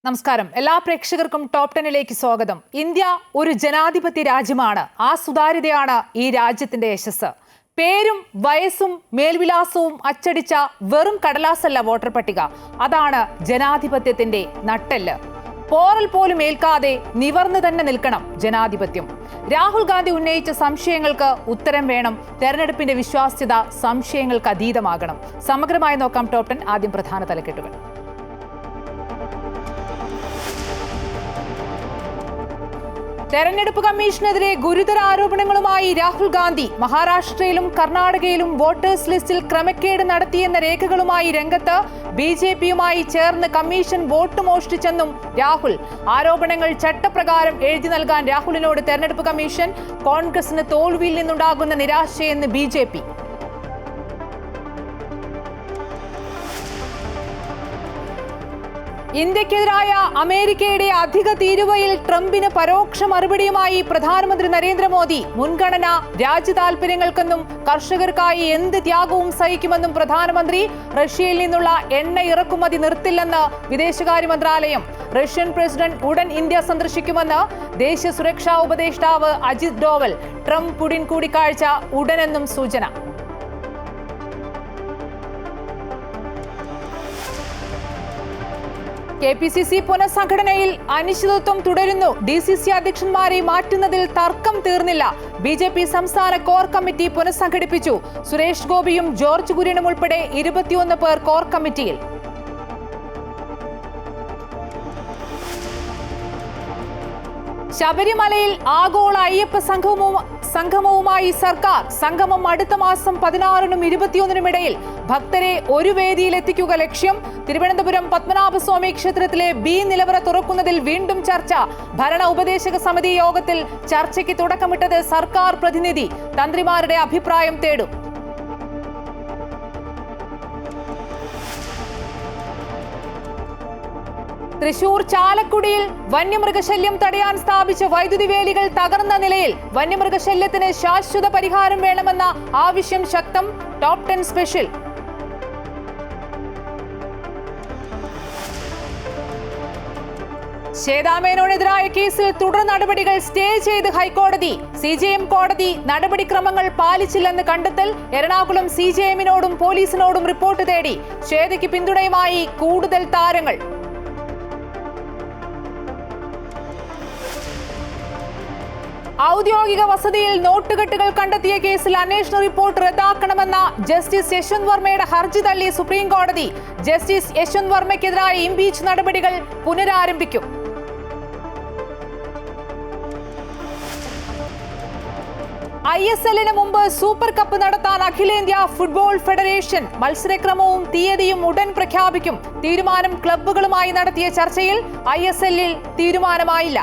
നമസ്കാരം. എല്ലാ പ്രേക്ഷകർക്കും ടോപ്പ് 10ലേക്ക് സ്വാഗതം. ഇന്ത്യ ഒരു ജനാധിപത്യ രാജ്യമാണ്. ആ സുതാര്യതയാണ് ഈ രാജ്യത്തിന്റെ യശസ്. പേരും വയസ്സും മേൽവിലാസവും അച്ചടിച്ച വെറും കടലാസല്ല വോട്ടർ പട്ടിക. അതാണ് ജനാധിപത്യത്തിന്റെ നട്ടെല്ല്. പോറൽ പോലും ഏൽക്കാതെ നിവർന്നു തന്നെ നിൽക്കണം ജനാധിപത്യം. രാഹുൽ ഗാന്ധി ഉന്നയിച്ച സംശയങ്ങൾക്ക് ഉത്തരം വേണം. തെരഞ്ഞെടുപ്പിന്റെ വിശ്വാസ്യത സംശയങ്ങൾക്ക് അതീതമാകണം. സമഗ്രമായി നോക്കാം ടോപ്പ് 10. ആദ്യം പ്രധാന തലക്കെട്ടുകൾ. തെരഞ്ഞെടുപ്പ് കമ്മീഷനെതിരെ ഗുരുതര ആരോപണങ്ങളുമായി രാഹുൽ ഗാന്ധി. മഹാരാഷ്ട്രയിലും കർണാടകയിലും വോട്ടേഴ്സ് ലിസ്റ്റിൽ ക്രമക്കേട് നടത്തിയെന്ന രേഖകളുമായി രംഗത്ത്. ബിജെപിയുമായി ചേർന്ന് കമ്മീഷൻ വോട്ട് മോഷ്ടിച്ചെന്നും രാഹുൽ. ആരോപണങ്ങൾ ചട്ടപ്രകാരം എഴുതി നൽകാൻ രാഹുലിനോട് തെരഞ്ഞെടുപ്പ് കമ്മീഷൻ. കോൺഗ്രസിന് തോൽവിയിൽ നിന്നുണ്ടാകുന്ന നിരാശയെന്ന് ബിജെപി. ഇന്ത്യക്കെതിരായ അമേരിക്കയുടെ അധിക തീരുവയിൽ ട്രംപിന് പരോക്ഷ മറുപടിയുമായി പ്രധാനമന്ത്രി നരേന്ദ്രമോദി. മുൻഗണന രാജ്യതാൽപര്യങ്ങൾക്കെന്നും കർഷകർക്കായി എന്ത് ത്യാഗവും സഹിക്കുമെന്നും പ്രധാനമന്ത്രി. റഷ്യയിൽ നിന്നുള്ള എണ്ണ ഇറക്കുമതി നിർത്തില്ലെന്ന് വിദേശകാര്യ മന്ത്രാലയം. റഷ്യൻ പ്രസിഡന്റ് ഉടൻ ഇന്ത്യ സന്ദർശിക്കുമെന്ന് ദേശീയ സുരക്ഷാ ഉപദേഷ്ടാവ് അജിത് ഡോവൽ. ട്രംപ് പുടിൻ കൂടിക്കാഴ്ച ഉടനെന്നും സൂചന. KPCC പുനഃസംഘടനയിൽ അനിശ്ചിതത്വം തുടരുന്നു. DCC അധ്യക്ഷന്മാരെ മാറ്റുന്നതിൽ തർക്കം തീർന്നില്ല. BJP സംസ്ഥാന കോർ കമ്മിറ്റി പുനഃസംഘടിപ്പിച്ചു. സുരേഷ് ഗോപിയും ജോർജ് കുര്യനും ഉൾപ്പെടെ 21 പേർ കോർ കമ്മിറ്റിയിൽ. ശബരിമലയിൽ ആഗോള അയ്യപ്പ സംഗമവുമായി സർക്കാർ. സംഗമം അടുത്ത മാസം 16-നും 21-നും ഇടയിൽ. ഭക്തരെ ഒരു വേദിയിൽ എത്തിക്കുക ലക്ഷ്യം. തിരുവനന്തപുരം പത്മനാഭസ്വാമി ക്ഷേത്രത്തിലെ B നിലവറ തുറക്കുന്നതിൽ വീണ്ടും ചർച്ച. ഭരണ ഉപദേശക സമിതി യോഗത്തിൽ ചർച്ചയ്ക്ക് തുടക്കമിട്ടത് സർക്കാർ പ്രതിനിധി. തന്ത്രിമാരുടെ അഭിപ്രായം തേടും. തൃശൂർ ചാലക്കുടിയിൽ വന്യമൃഗശല്യം തടയാൻ സ്ഥാപിച്ച വൈദ്യുതി വേലികൾ തകർന്ന നിലയിൽ. വന്യമൃഗശല്യത്തിന് ശാശ്വത പരിഹാരം വേണമെന്ന ആവശ്യം ശക്തം. Top 10 special. ശ്വേതാമേനോനെതിരായ കേസിൽ തുടർ നടപടികൾ സ്റ്റേ ചെയ്ത് ഹൈക്കോടതി. CJM കോടതി നടപടിക്രമങ്ങൾ പാലിച്ചില്ലെന്ന് കണ്ടെത്തൽ. എറണാകുളം CJMനോടും പോലീസിനോടും റിപ്പോർട്ട് തേടി. ശ്വേതയ്ക്ക് പിന്തുണയുമായി കൂടുതൽ താരങ്ങൾ. ഔദ്യോഗിക വസതിയിൽ നോട്ടുകെട്ടുകൾ കണ്ടെത്തിയ കേസിൽ അന്വേഷണ റിപ്പോർട്ട് റദ്ദാക്കണമെന്ന ജസ്റ്റിസ് യശ്വന്ത് വർമ്മയുടെ ഹർജി തള്ളി സുപ്രീം കോടതി. ജസ്റ്റിസ് യശ്വന്ത് വർമ്മയ്ക്കെതിരായ ഇംപീച്ച് നടപടികൾ പുനരാരംഭിക്കും. ISLന് മുമ്പ് സൂപ്പർ കപ്പ് നടത്താൻ അഖിലേന്ത്യാ ഫുട്ബോൾ ഫെഡറേഷൻ. മത്സരക്രമവും തീയതിയും ഉടൻ പ്രഖ്യാപിക്കും. തീരുമാനം ക്ലബ്ബുകളുമായി നടത്തിയ ചർച്ചയിൽ ISLൽ തീരുമാനമായില്ല.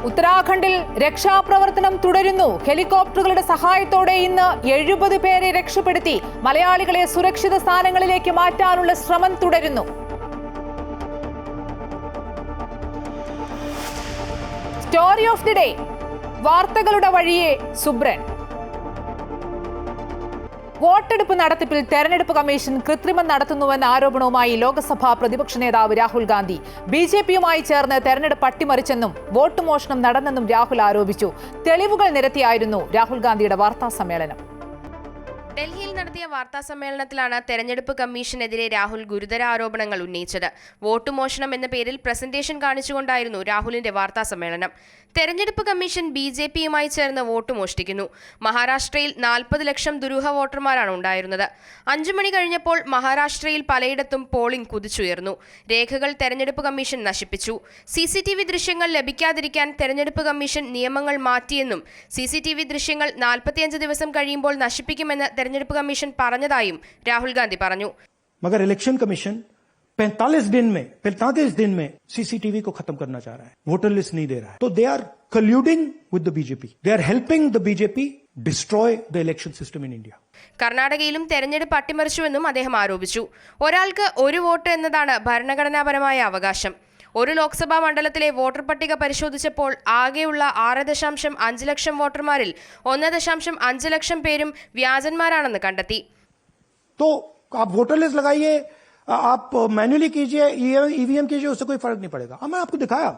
ഉത്തരാഖണ്ഡിൽ രക്ഷാപ്രവർത്തനം തുടരുന്നു. ഹെലികോപ്റ്ററുകളുടെ സഹായത്തോടെ ഇന്ന് 70 പേരെ രക്ഷപ്പെടുത്തി. മലയാളികളെ സുരക്ഷിത സ്ഥാനങ്ങളിലേക്ക് മാറ്റാനുള്ള ശ്രമം തുടരുന്നു. Story of the day. വാർത്തകളുടെ വഴിയെ സുബ്രൻ. വോട്ടെടുപ്പ് നടത്തിപ്പിൽ തെരഞ്ഞെടുപ്പ് കമ്മീഷൻ കൃത്രിമം നടത്തുന്നുവെന്ന ആരോപണവുമായി ലോക്സഭാ പ്രതിപക്ഷ നേതാവ് രാഹുൽ ഗാന്ധി. BJPയുമായി ചേർന്ന് തെരഞ്ഞെടുപ്പ് അട്ടിമറിച്ചെന്നും വോട്ട് മോഷണം നടന്നെന്നും രാഹുൽ ആരോപിച്ചു. തെളിവുകൾ നിരത്തിയായിരുന്നു രാഹുൽ ഗാന്ധിയുടെ വാർത്താ സമ്മേളനം. ഡൽഹിയിൽ നടത്തിയ വാർത്താ സമ്മേളനത്തിലാണ് തെരഞ്ഞെടുപ്പ് കമ്മീഷനെതിരെ രാഹുൽ ഗുരുതര ആരോപണങ്ങൾ ഉന്നയിച്ചത്. വോട്ട് മോഷണം എന്ന പേരിൽ പ്രസന്റേഷൻ കാണിച്ചുകൊണ്ടായിരുന്നു രാഹുലിന്റെ വാർത്താ സമ്മേളനം. തെരഞ്ഞെടുപ്പ് കമ്മീഷൻ BJPയുമായി ചേർന്ന് വോട്ട് മോഷ്ടിക്കുന്നു. മഹാരാഷ്ട്രയിൽ 40 ലക്ഷം ദുരൂഹ വോട്ടർമാരാണ് ഉണ്ടായിരുന്നത്. 5 മണി കഴിഞ്ഞപ്പോൾ മഹാരാഷ്ട്രയിൽ പലയിടത്തും പോളിംഗ് കുതിച്ചുയർന്നു. രേഖകൾ തെരഞ്ഞെടുപ്പ് കമ്മീഷൻ നശിപ്പിച്ചു. CCTV ദൃശ്യങ്ങൾ ലഭിക്കാതിരിക്കാൻ തെരഞ്ഞെടുപ്പ് കമ്മീഷൻ നിയമങ്ങൾ മാറ്റിയെന്നും CCTV ദൃശ്യങ്ങൾ 45 ദിവസം കഴിയുമ്പോൾ നശിപ്പിക്കുമെന്ന് തെരഞ്ഞെടുപ്പ് കമ്മീഷൻ പറഞ്ഞതായും രാഹുൽ ഗാന്ധി പറഞ്ഞു. मगर इलेक्शन कमीशन 45 दिन में CCTV को खत्म करना चाह रहा है, वोटर लिस्ट नहीं दे रहा है. तो they are colluding with the BJP. They are helping the BJP destroy the election system in India. കർണാടകയിലും തെരഞ്ഞെടുപ്പ് അട്ടിമറിച്ചുവെന്നും അദ്ദേഹം ആരോപിച്ചു. ഒരാൾക്ക് ഒരു വോട്ട് എന്നതാണ് ഭരണഘടനാപരമായ അവകാശം. ഒരു ലോക്സഭാ മണ്ഡലത്തിലെ വോട്ടർ പട്ടിക പരിശോധിച്ചപ്പോൾ ആകെയുള്ള 6.5 ലക്ഷം വോട്ടർമാരിൽ 1.5 ലക്ഷം പേരും വ്യാജന്മാരാണെന്ന് കണ്ടെത്തി. तो आप वोटर लिस्ट लगाइए, आप मैन्युअली कीजिए, ईवीएम कीजिए, उससे कोई फर्क नहीं पड़ेगा। अब मैं आपको दिखाया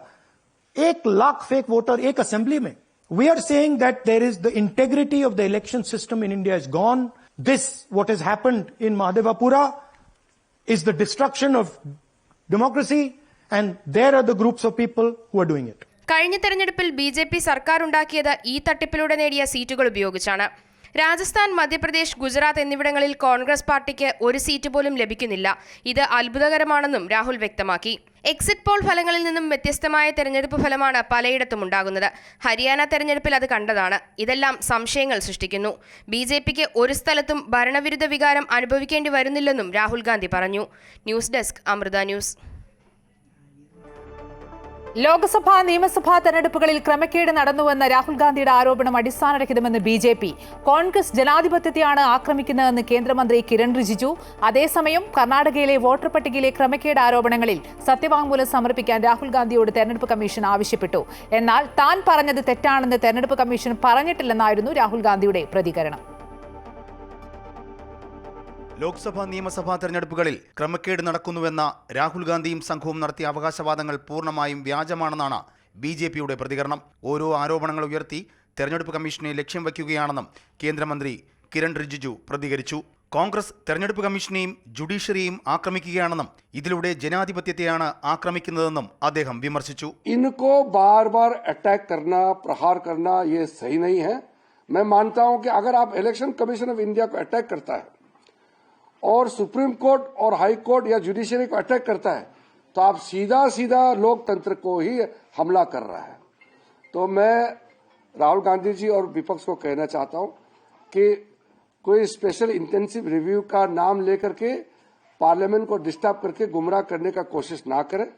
1 लाख फेक वोटर एक असेंबली में। We are saying that there is the integrity of the election system in India is gone. This what has happened in Mahadevapura is the destruction of democracy, and there are the groups of people who are doing it. കഴിഞ്ഞ തെരഞ്ഞെടുപ്പിൽ BJP സർക്കാർ ഉണ്ടാക്കിയത് ഈ തട്ടിപ്പിലൂടെ നേടിയ സീറ്റുകൾ ഉപയോഗിച്ചാണ്. രാജസ്ഥാൻ, മധ്യപ്രദേശ്, ഗുജറാത്ത് എന്നിവിടങ്ങളിൽ കോൺഗ്രസ് പാർട്ടിക്ക് ഒരു സീറ്റ് പോലും ലഭിക്കുന്നില്ല. ഇത് അത്ഭുതകരമാണെന്നും രാഹുൽ വ്യക്തമാക്കി. എക്സിറ്റ് പോൾ ഫലങ്ങളിൽ നിന്നും വ്യത്യസ്തമായ തെരഞ്ഞെടുപ്പ് ഫലമാണ് പലയിടത്തും ഉണ്ടാകുന്നത്. ഹരിയാന തെരഞ്ഞെടുപ്പിൽ അത് കണ്ടതാണ്. ഇതെല്ലാം സംശയങ്ങൾ സൃഷ്ടിക്കുന്നു. BJPക്ക് ഒരു സ്ഥലത്തും ഭരണവിരുദ്ധ വികാരം അനുഭവിക്കേണ്ടി വരുന്നില്ലെന്നും രാഹുൽ ഗാന്ധി പറഞ്ഞു. News desk Amrita news. Lok Sabha നിയമസഭാ തെരഞ്ഞെടുപ്പുകളിൽ ക്രമക്കേട് നടന്നുവെന്ന രാഹുൽ ഗാന്ധിയുടെ ആരോപണം അടിസ്ഥാനരഹിതമെന്ന് BJP. കോൺഗ്രസ് ജനാധിപത്യത്തെയാണ് ആക്രമിക്കുന്നതെന്ന് കേന്ദ്രമന്ത്രി കിരൺ റിജിജു. അതേസമയം കർണാടകയിലെ വോട്ടർ പട്ടികയിലെ ക്രമക്കേട് ആരോപണങ്ങളിൽ സത്യവാങ്മൂലം സമർപ്പിക്കാൻ രാഹുൽ ഗാന്ധിയോട് തെരഞ്ഞെടുപ്പ് കമ്മീഷൻ ആവശ്യപ്പെട്ടു. എന്നാൽ താൻ പറഞ്ഞത് തെറ്റാണെന്ന് തെരഞ്ഞെടുപ്പ് കമ്മീഷൻ പറഞ്ഞിട്ടില്ലെന്നായിരുന്നു രാഹുൽ ഗാന്ധിയുടെ പ്രതികരണം. ലോക്സഭാ നിയമസഭാ തെരഞ്ഞെടുപ്പുകളിൽ ക്രമക്കേട് നടക്കുന്നുവെന്ന രാഹുൽ ഗാന്ധിയും സംഘവും നടത്തിയ അവകാശവാദങ്ങൾ പൂർണ്ണമായും വ്യാജമാണെന്നാണ് BJPയുടെ പ്രതികരണം. ഓരോ ആരോപണങ്ങൾ ഉയർത്തി തെരഞ്ഞെടുപ്പ് കമ്മീഷനെ ലക്ഷ്യം വയ്ക്കുകയാണെന്നും കേന്ദ്രമന്ത്രി കിരൺ റിജിജു പ്രതികരിച്ചു. കോൺഗ്രസ് തെരഞ്ഞെടുപ്പ് കമ്മീഷനെയും ജുഡീഷ്യറിയെയും ആക്രമിക്കുകയാണെന്നും ഇതിലൂടെ ജനാധിപത്യത്തെയാണ് ആക്രമിക്കുന്നതെന്നും അദ്ദേഹം വിമർശിച്ചു. इनको बार-बार अटैक करना, प्रहार करना ये सही नहीं है। मैं मानता हूं कि अगर आप इलेक्शन कमीशन ऑफ इंडिया को अटैक करता है और सुप्रीम कोर्ट और हाई कोर्ट या जुडिशरी को अटैक करता है तो आप सीधा लोकतंत्र को ही हमला कर रहा है। तो मैं राहुल गांधी जी और विपक्ष को कहना चाहता हूं कि कोई स्पेशल इंटेंसिव रिव्यू का नाम लेकर के पार्लियामेंट को डिस्टर्ब करके गुमराह करने का कोशिश ना करें।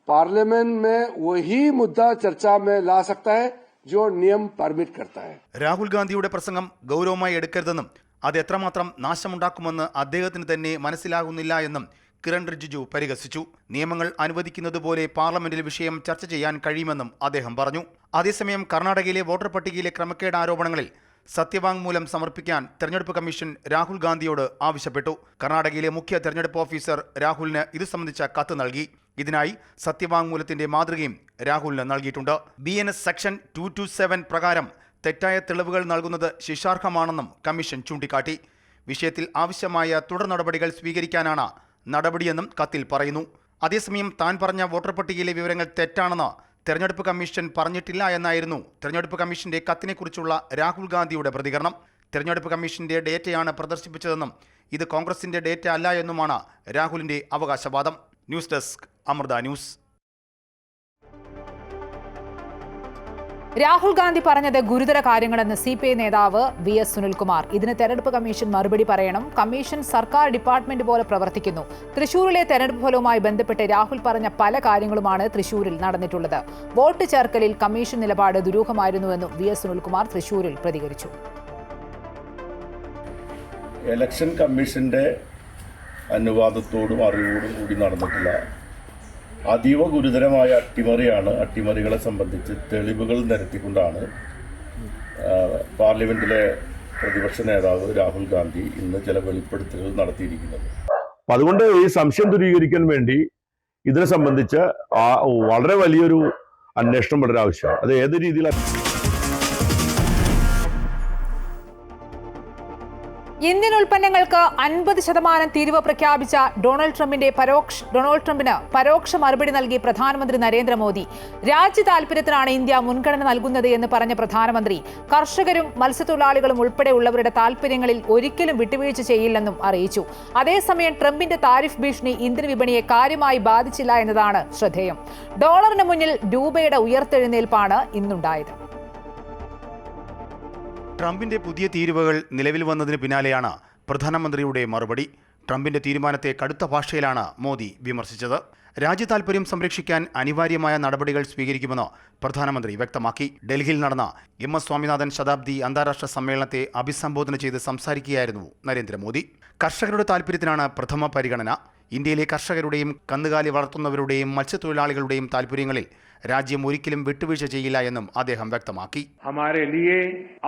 पार्लियामेंट में वही मुद्दा चर्चा में ला सकता है जो नियम परमिट करता है. രാഹുൽ ഗാന്ധിയുടെ പ്രസംഗം ഗൗരവമായി എടുക്കരുതെന്നും അത് എത്രമാത്രം നാശമുണ്ടാക്കുമെന്ന് അദ്ദേഹത്തിന് തന്നെ മനസ്സിലാകുന്നില്ല എന്നും കിരൺ റിജിജു പരിഹസിച്ചു. നിയമങ്ങൾ അനുവദിക്കുന്നതുപോലെ പാർലമെന്റിൽ വിഷയം ചർച്ച ചെയ്യാൻ കഴിയുമെന്നും അദ്ദേഹം പറഞ്ഞു. അതേസമയം കർണാടകയിലെ വോട്ടർ പട്ടികയിലെ ക്രമക്കേട് ആരോപണങ്ങളിൽ സത്യവാങ്മൂലം സമർപ്പിക്കാൻ തെരഞ്ഞെടുപ്പ് കമ്മീഷൻ രാഹുൽ ഗാന്ധിയോട് ആവശ്യപ്പെട്ടു. കർണാടകയിലെ മുഖ്യ തെരഞ്ഞെടുപ്പ് ഓഫീസർ രാഹുലിന് ഇത് സംബന്ധിച്ച കത്ത് നൽകി. ഇതിനായി സത്യവാങ്മൂലത്തിന്റെ മാതൃകയും രാഹുലിന് നൽകിയിട്ടുണ്ട്. BNS സെക്ഷൻ 227 പ്രകാരം തെറ്റായ തെളിവുകൾ നൽകുന്നത് ശിക്ഷാർഹമാണെന്നും കമ്മീഷൻ ചൂണ്ടിക്കാട്ടി. വിഷയത്തിൽ ആവശ്യമായ തുടർ നടപടികൾ സ്വീകരിക്കാനാണ് നടപടിയെന്നും കത്തിൽ പറയുന്നു. അതേസമയം താൻ പറഞ്ഞ വോട്ടർ പട്ടികയിലെ വിവരങ്ങൾ തെറ്റാണെന്ന് തെരഞ്ഞെടുപ്പ് കമ്മീഷൻ പറഞ്ഞിട്ടില്ല എന്നായിരുന്നു തെരഞ്ഞെടുപ്പ് കമ്മീഷന്റെ കത്തിനെക്കുറിച്ചുള്ള രാഹുൽ ഗാന്ധിയുടെ പ്രതികരണം. തെരഞ്ഞെടുപ്പ് കമ്മീഷന്റെ ഡേറ്റയാണ് പ്രദർശിപ്പിച്ചതെന്നും ഇത് കോൺഗ്രസിന്റെ ഡേറ്റ അല്ല എന്നുമാണ് രാഹുലിന്റെ അവകാശവാദം. News desk Amrita news. Rahul Gandhi പറഞ്ഞത് ഗുരുതര കാര്യങ്ങളെന്ന് CPI നേതാവ് VS സുനിൽകുമാർ. ഇതിന് തെരഞ്ഞെടുപ്പ് കമ്മീഷൻ മറുപടി പറയണം. കമ്മീഷൻ സർക്കാർ ഡിപ്പാർട്ട്മെന്റ് പോലെ പ്രവർത്തിക്കുന്നു. തൃശൂരിലെ തെരഞ്ഞെടുപ്പ് ഫലവുമായി ബന്ധപ്പെട്ട് രാഹുൽ പറഞ്ഞ പല കാര്യങ്ങളുമാണ് തൃശൂരിൽ നടന്നിട്ടുള്ളത്. വോട്ട് ചേർക്കലിൽ കമ്മീഷൻ നിലപാട് ദുരൂഹമായിരുന്നുവെന്നും VS സുനിൽകുമാർ തൃശൂരിൽ പ്രതികരിച്ചു. ഇലക്ഷൻ കമ്മീഷന്റെ അനുവാദത്തോടും അറിവോടും കൂടി നടന്നിട്ടുള്ള അതീവ ഗുരുതരമായ അട്ടിമറിയാണ്. അട്ടിമറികളെ സംബന്ധിച്ച് തെളിവുകൾ നിരത്തിക്കൊണ്ടാണ് പാർലമെന്റിലെ പ്രതിപക്ഷ നേതാവ് രാഹുൽ ഗാന്ധി ഇന്ന് ചില വെളിപ്പെടുത്തലുകൾ നടത്തിയിരിക്കുന്നത്. അതുകൊണ്ട് ഈ സംശയം ദൂരീകരിക്കാൻ വേണ്ടി ഇതിനെ സംബന്ധിച്ച് വളരെ വലിയൊരു അന്വേഷണം വളരെ ആവശ്യമാണ്. അത് ഏത് രീതിയിലാണ്? ഇന്ത്യൻ ഉൽപ്പന്നങ്ങൾക്ക് 50% തീരുവ പ്രഖ്യാപിച്ച ഡൊണാൾഡ് ട്രംപിന് പരോക്ഷ മറുപടി നൽകി പ്രധാനമന്ത്രി നരേന്ദ്രമോദി. രാജ്യ താൽപര്യത്തിനാണ് ഇന്ത്യ മുൻഗണന നൽകുന്നത് എന്ന് പറഞ്ഞ പ്രധാനമന്ത്രി കർഷകരും മത്സ്യത്തൊഴിലാളികളും ഉൾപ്പെടെയുള്ളവരുടെ താൽപര്യങ്ങളിൽ ഒരിക്കലും വിട്ടുവീഴ്ച ചെയ്യില്ലെന്നും അറിയിച്ചു. അതേസമയം ട്രംപിന്റെ താരിഫ് ഭീഷണി ഇന്ത്യൻ വിപണിയെ കാര്യമായി ബാധിച്ചില്ല എന്നതാണ് ശ്രദ്ധേയം. ഡോളറിന് മുന്നിൽ രൂപയുടെ ഉയർത്തെഴുന്നേൽപ്പാണ് ഇന്നുണ്ടായത്. ട്രംപിന്റെ പുതിയ തീരുവകൾ നിലവിൽ വന്നതിന് പിന്നാലെയാണ് പ്രധാനമന്ത്രിയുടെ മറുപടി. ട്രംപിന്റെ തീരുമാനത്തെ കടുത്ത ഭാഷയിലാണ് മോദി വിമർശിച്ചത്. രാജ്യതാൽപര്യം സംരക്ഷിക്കാൻ അനിവാര്യമായ നടപടികൾ സ്വീകരിക്കുമെന്ന് പ്രധാനമന്ത്രി വ്യക്തമാക്കി. ഡൽഹിയിൽ നടന്ന MS സ്വാമിനാഥൻ ശതാബ്ദി അന്താരാഷ്ട്ര സമ്മേളനത്തെ അഭിസംബോധന ചെയ്ത് സംസാരിക്കുകയായിരുന്നു നരേന്ദ്രമോദി. കർഷകരുടെ താൽപര്യത്തിനാണ് പ്രഥമ പരിഗണന. ഇന്ത്യയിലെ കർഷകരുടെയും കന്നുകാലി വളർത്തുന്നവരുടെയും മത്സ്യത്തൊഴിലാളികളുടെയും താൽപര്യങ്ങളിൽ രാജ്യം ഒരിക്കലും വിട്ടുവീഴ്ച ചെയ്യില്ല എന്നും അദ്ദേഹം വ്യക്തമാക്കി. हमारे लिए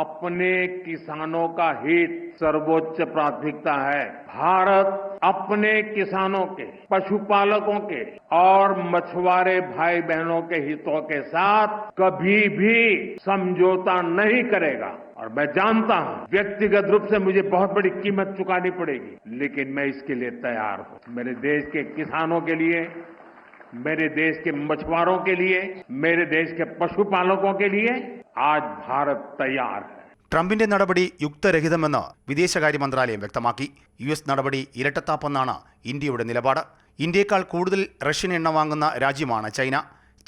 अपने किसानों का हित सर्वोच्च प्राथमिकता है. भारत अपने किसानों के, पशुपालकों के और मछुआरे भाई बहनों के हितों के साथ कभी भी समझौता नहीं करेगा. और मैं जानता हूं व्यक्तिगत रूप से मुझे बहुत बड़ी कीमत चुकानी पड़ेगी, लेकिन मैं इसके लिए तैयार हूं. मेरे देश के किसानों के लिए, मेरे देश के मछुआरों के लिए, मेरे देश के पशुपालकों के लिए आज भारत तैयार है. ട്രംപിന്റെ നടപടി യുക്തരഹിതമെന്ന് വിദേശകാര്യ മന്ത്രാലയം വ്യക്തമാക്കി. US നടപടി ഇരട്ടത്താപ്പെന്നാണ് ഇന്ത്യയുടെ നിലപാട്. ഇന്ത്യയേക്കാൾ കൂടുതൽ റഷ്യൻ എണ്ണ വാങ്ങുന്ന രാജ്യമാണ് ചൈന.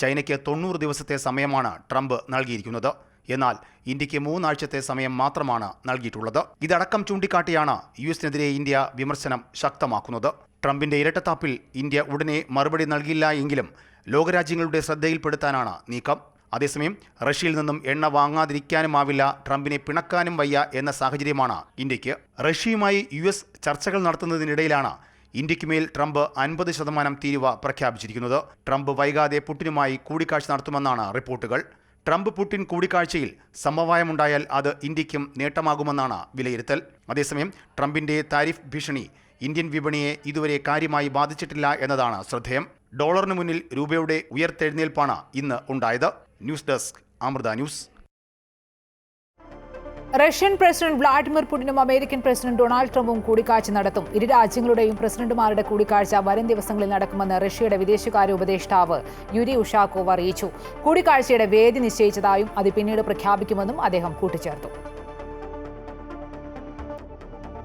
ചൈനയ്ക്ക് 90 ദിവസത്തെ സമയമാണ് ട്രംപ് നൽകിയിരിക്കുന്നത്. എന്നാൽ ഇന്ത്യക്ക് 3 ആഴ്ചത്തെ സമയം മാത്രമാണ് നൽകിയിട്ടുള്ളത്. ഇതടക്കം ചൂണ്ടിക്കാട്ടിയാണ് US-നെതിരെ ഇന്ത്യ വിമർശനം ശക്തമാക്കുന്നത്. ട്രംപിന്റെ ഇരട്ടത്താപ്പിൽ ഇന്ത്യ ഉടനെ മറുപടി നൽകില്ല എങ്കിലും ലോകരാജ്യങ്ങളുടെ ശ്രദ്ധയിൽപ്പെടുത്താനാണ് നീക്കം. അതേസമയം റഷ്യയിൽ നിന്നും എണ്ണ വാങ്ങാതിരിക്കാനുമാവില്ല, ട്രംപിനെ പിണക്കാനും വയ്യ എന്ന സാഹചര്യമാണ് ഇന്ത്യക്ക്. റഷ്യയുമായി US ചർച്ചകൾ നടത്തുന്നതിനിടയിലാണ് ഇന്ത്യക്ക് മേൽ ട്രംപ് 50% തീരുവ പ്രഖ്യാപിച്ചിരിക്കുന്നത്. ട്രംപ് വൈകാതെ പുടിനുമായി കൂടിക്കാഴ്ച നടത്തുമെന്നാണ് റിപ്പോർട്ടുകൾ. ട്രംപ് പുടിൻ കൂടിക്കാഴ്ചയിൽ സമവായമുണ്ടായാൽ അത് ഇന്ത്യക്കും നേട്ടമാകുമെന്നാണ് വിലയിരുത്തൽ. അതേസമയം ട്രംപിന്റെ താരിഫ് ഭീഷണി ഇന്ത്യൻ വിപണിയെ ഇതുവരെ കാര്യമായി ബാധിച്ചിട്ടില്ല എന്നതാണ് ശ്രദ്ധേയം. ഡോളറിന് മുന്നിൽ രൂപയുടെ ഉയർത്തെഴുന്നേൽപ്പാണ് ഇന്ന് ഉണ്ടായത്. News desk Amrita news. Russian president Vladimir പുടിനും അമേരിക്കൻ പ്രസിഡന്റ് ഡൊണാൾഡ് ട്രംപും കൂടിക്കാഴ്ച നടത്തും. ഇരു രാജ്യങ്ങളുടെയും പ്രസിഡന്റുമാരുടെ കൂടിക്കാഴ്ച വരും ദിവസങ്ങളിൽ നടക്കുമെന്ന് റഷ്യയുടെ വിദേശകാര്യ ഉപദേഷ്ടാവ് യുരി ഉഷാക്കോവ് അറിയിച്ചു. കൂടിക്കാഴ്ചയുടെ വേദി നിശ്ചയിച്ചതായും അത് പിന്നീട് പ്രഖ്യാപിക്കുമെന്നും അദ്ദേഹം കൂട്ടിച്ചേർത്തു.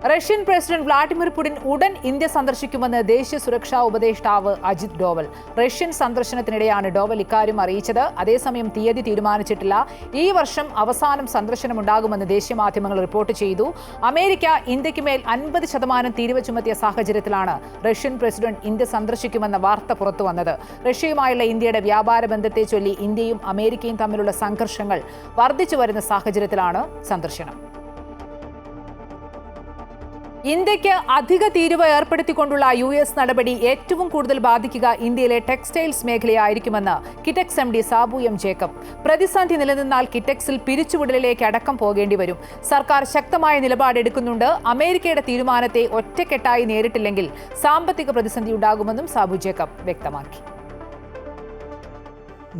റഷ്യൻ പ്രസിഡന്റ് വ്ളാഡിമിർ പുടിൻ ഉടൻ ഇന്ത്യ സന്ദർശിക്കുമെന്ന് ദേശീയ സുരക്ഷാ ഉപദേഷ്ടാവ് അജിത് ഡോവൽ. റഷ്യൻ സന്ദർശനത്തിനിടെയാണ് ഡോവൽ ഇക്കാര്യം അറിയിച്ചത്. അതേസമയം തീയതി തീരുമാനിച്ചിട്ടില്ല. ഈ വർഷം അവസാനം സന്ദർശനമുണ്ടാകുമെന്ന് ദേശീയ മാധ്യമങ്ങൾ റിപ്പോർട്ട് ചെയ്തു. അമേരിക്ക ഇന്ത്യക്ക് മേൽ 50% തീരുവ ചുമത്തിയ സാഹചര്യത്തിലാണ് റഷ്യൻ പ്രസിഡന്റ് ഇന്ത്യ സന്ദർശിക്കുമെന്ന വാർത്ത പുറത്തുവന്നത്. റഷ്യയുമായുള്ള ഇന്ത്യയുടെ വ്യാപാര ബന്ധത്തെ ചൊല്ലി ഇന്ത്യയും അമേരിക്കയും തമ്മിലുള്ള സംഘർഷങ്ങൾ വർദ്ധിച്ചു വരുന്ന സാഹചര്യത്തിലാണ് സന്ദർശനം. ഇന്ത്യക്ക് അധിക തീരുവ ഏർപ്പെടുത്തിക്കൊണ്ടുള്ള US നടപടി ഏറ്റവും കൂടുതൽ ബാധിക്കുക ഇന്ത്യയിലെ ടെക്സ്റ്റൈൽസ് മേഖലയായിരിക്കുമെന്ന് കിറ്റക്സ് MD സാബു M ജേക്കബ്. പ്രതിസന്ധി നിലനിന്നാൽ കിറ്റക്സിൽ പിരിച്ചുവിടലിലേക്ക് അടക്കം പോകേണ്ടി വരും. സർക്കാർ ശക്തമായ നിലപാടെടുക്കുന്നുണ്ട്. അമേരിക്കയുടെ തീരുമാനത്തെ ഒറ്റക്കെട്ടായി നേരിട്ടില്ലെങ്കിൽ സാമ്പത്തിക പ്രതിസന്ധി ഉണ്ടാകുമെന്നും സാബു ജേക്കബ് വ്യക്തമാക്കി.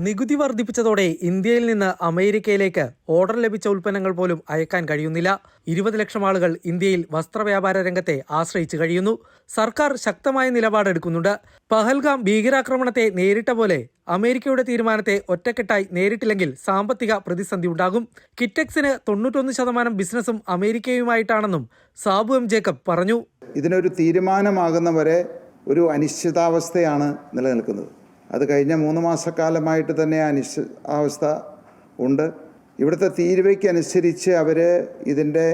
നികുതി വർദ്ധിപ്പിച്ചതോടെ ഇന്ത്യയിൽ നിന്ന് അമേരിക്കയിലേക്ക് ഓർഡർ ലഭിച്ച ഉൽപ്പന്നങ്ങൾ പോലും അയക്കാൻ കഴിയുന്നില്ല. 20 ലക്ഷം ആളുകൾ ഇന്ത്യയിൽ വസ്ത്രവ്യാപാര രംഗത്തെ ആശ്രയിച്ചു കഴിയുന്നു. സർക്കാർ ശക്തമായ നിലപാടെടുക്കുന്നുണ്ട്. പഹൽഗാം ഭീകരാക്രമണത്തെ നേരിട്ട പോലെ അമേരിക്കയുടെ തീരുമാനത്തെ ഒറ്റക്കെട്ടായി നേരിട്ടില്ലെങ്കിൽ സാമ്പത്തിക പ്രതിസന്ധി ഉണ്ടാകും. കിറ്റക്സിന് 91% ബിസിനസ്സും അമേരിക്കയുമായിട്ടാണെന്നും സാബു M ജേക്കബ് പറഞ്ഞു. ഇതിനൊരു തീരുമാനമാകുന്നവരെ ഒരു അനിശ്ചിതാവസ്ഥയാണ് നിലനിൽക്കുന്നത്. അത് കഴിഞ്ഞ 3 മാസക്കാലമായിട്ട് തന്നെ അനിശ്ചിതാവസ്ഥ ഉണ്ട്. ഇവിടുത്തെ തീരുവയ്ക്കനുസരിച്ച് അവർ ഇതിൻ്റെ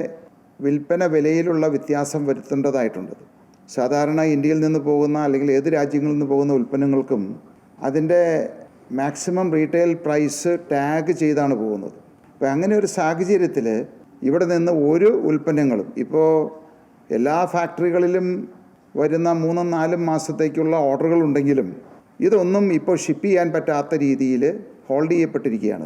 വിൽപ്പന വിലയിലുള്ള വ്യത്യാസം വരുത്തേണ്ടതായിട്ടുണ്ട്. സാധാരണ ഇന്ത്യയിൽ നിന്ന് പോകുന്ന അല്ലെങ്കിൽ ഏത് രാജ്യങ്ങളിൽ നിന്ന് പോകുന്ന ഉൽപ്പന്നങ്ങൾക്കും അതിൻ്റെ മാക്സിമം റീറ്റെയിൽ പ്രൈസ് ടാഗ് ചെയ്താണ് പോകുന്നത്. അപ്പോൾ അങ്ങനെ ഒരു സാഹചര്യത്തിൽ ഇവിടെ നിന്ന് ഒരു ഉൽപ്പന്നങ്ങളും ഇപ്പോൾ എല്ലാ ഫാക്ടറികളിലും വരുന്ന 3-4 മാസത്തേക്കുള്ള ഓർഡറുകളുണ്ടെങ്കിലും ഇതൊന്നും ഇപ്പോൾ ഷിപ്പ് ചെയ്യാൻ പറ്റാത്ത രീതിയിൽ ഹോൾഡ് ചെയ്യപ്പെട്ടിരിക്കുകയാണ്.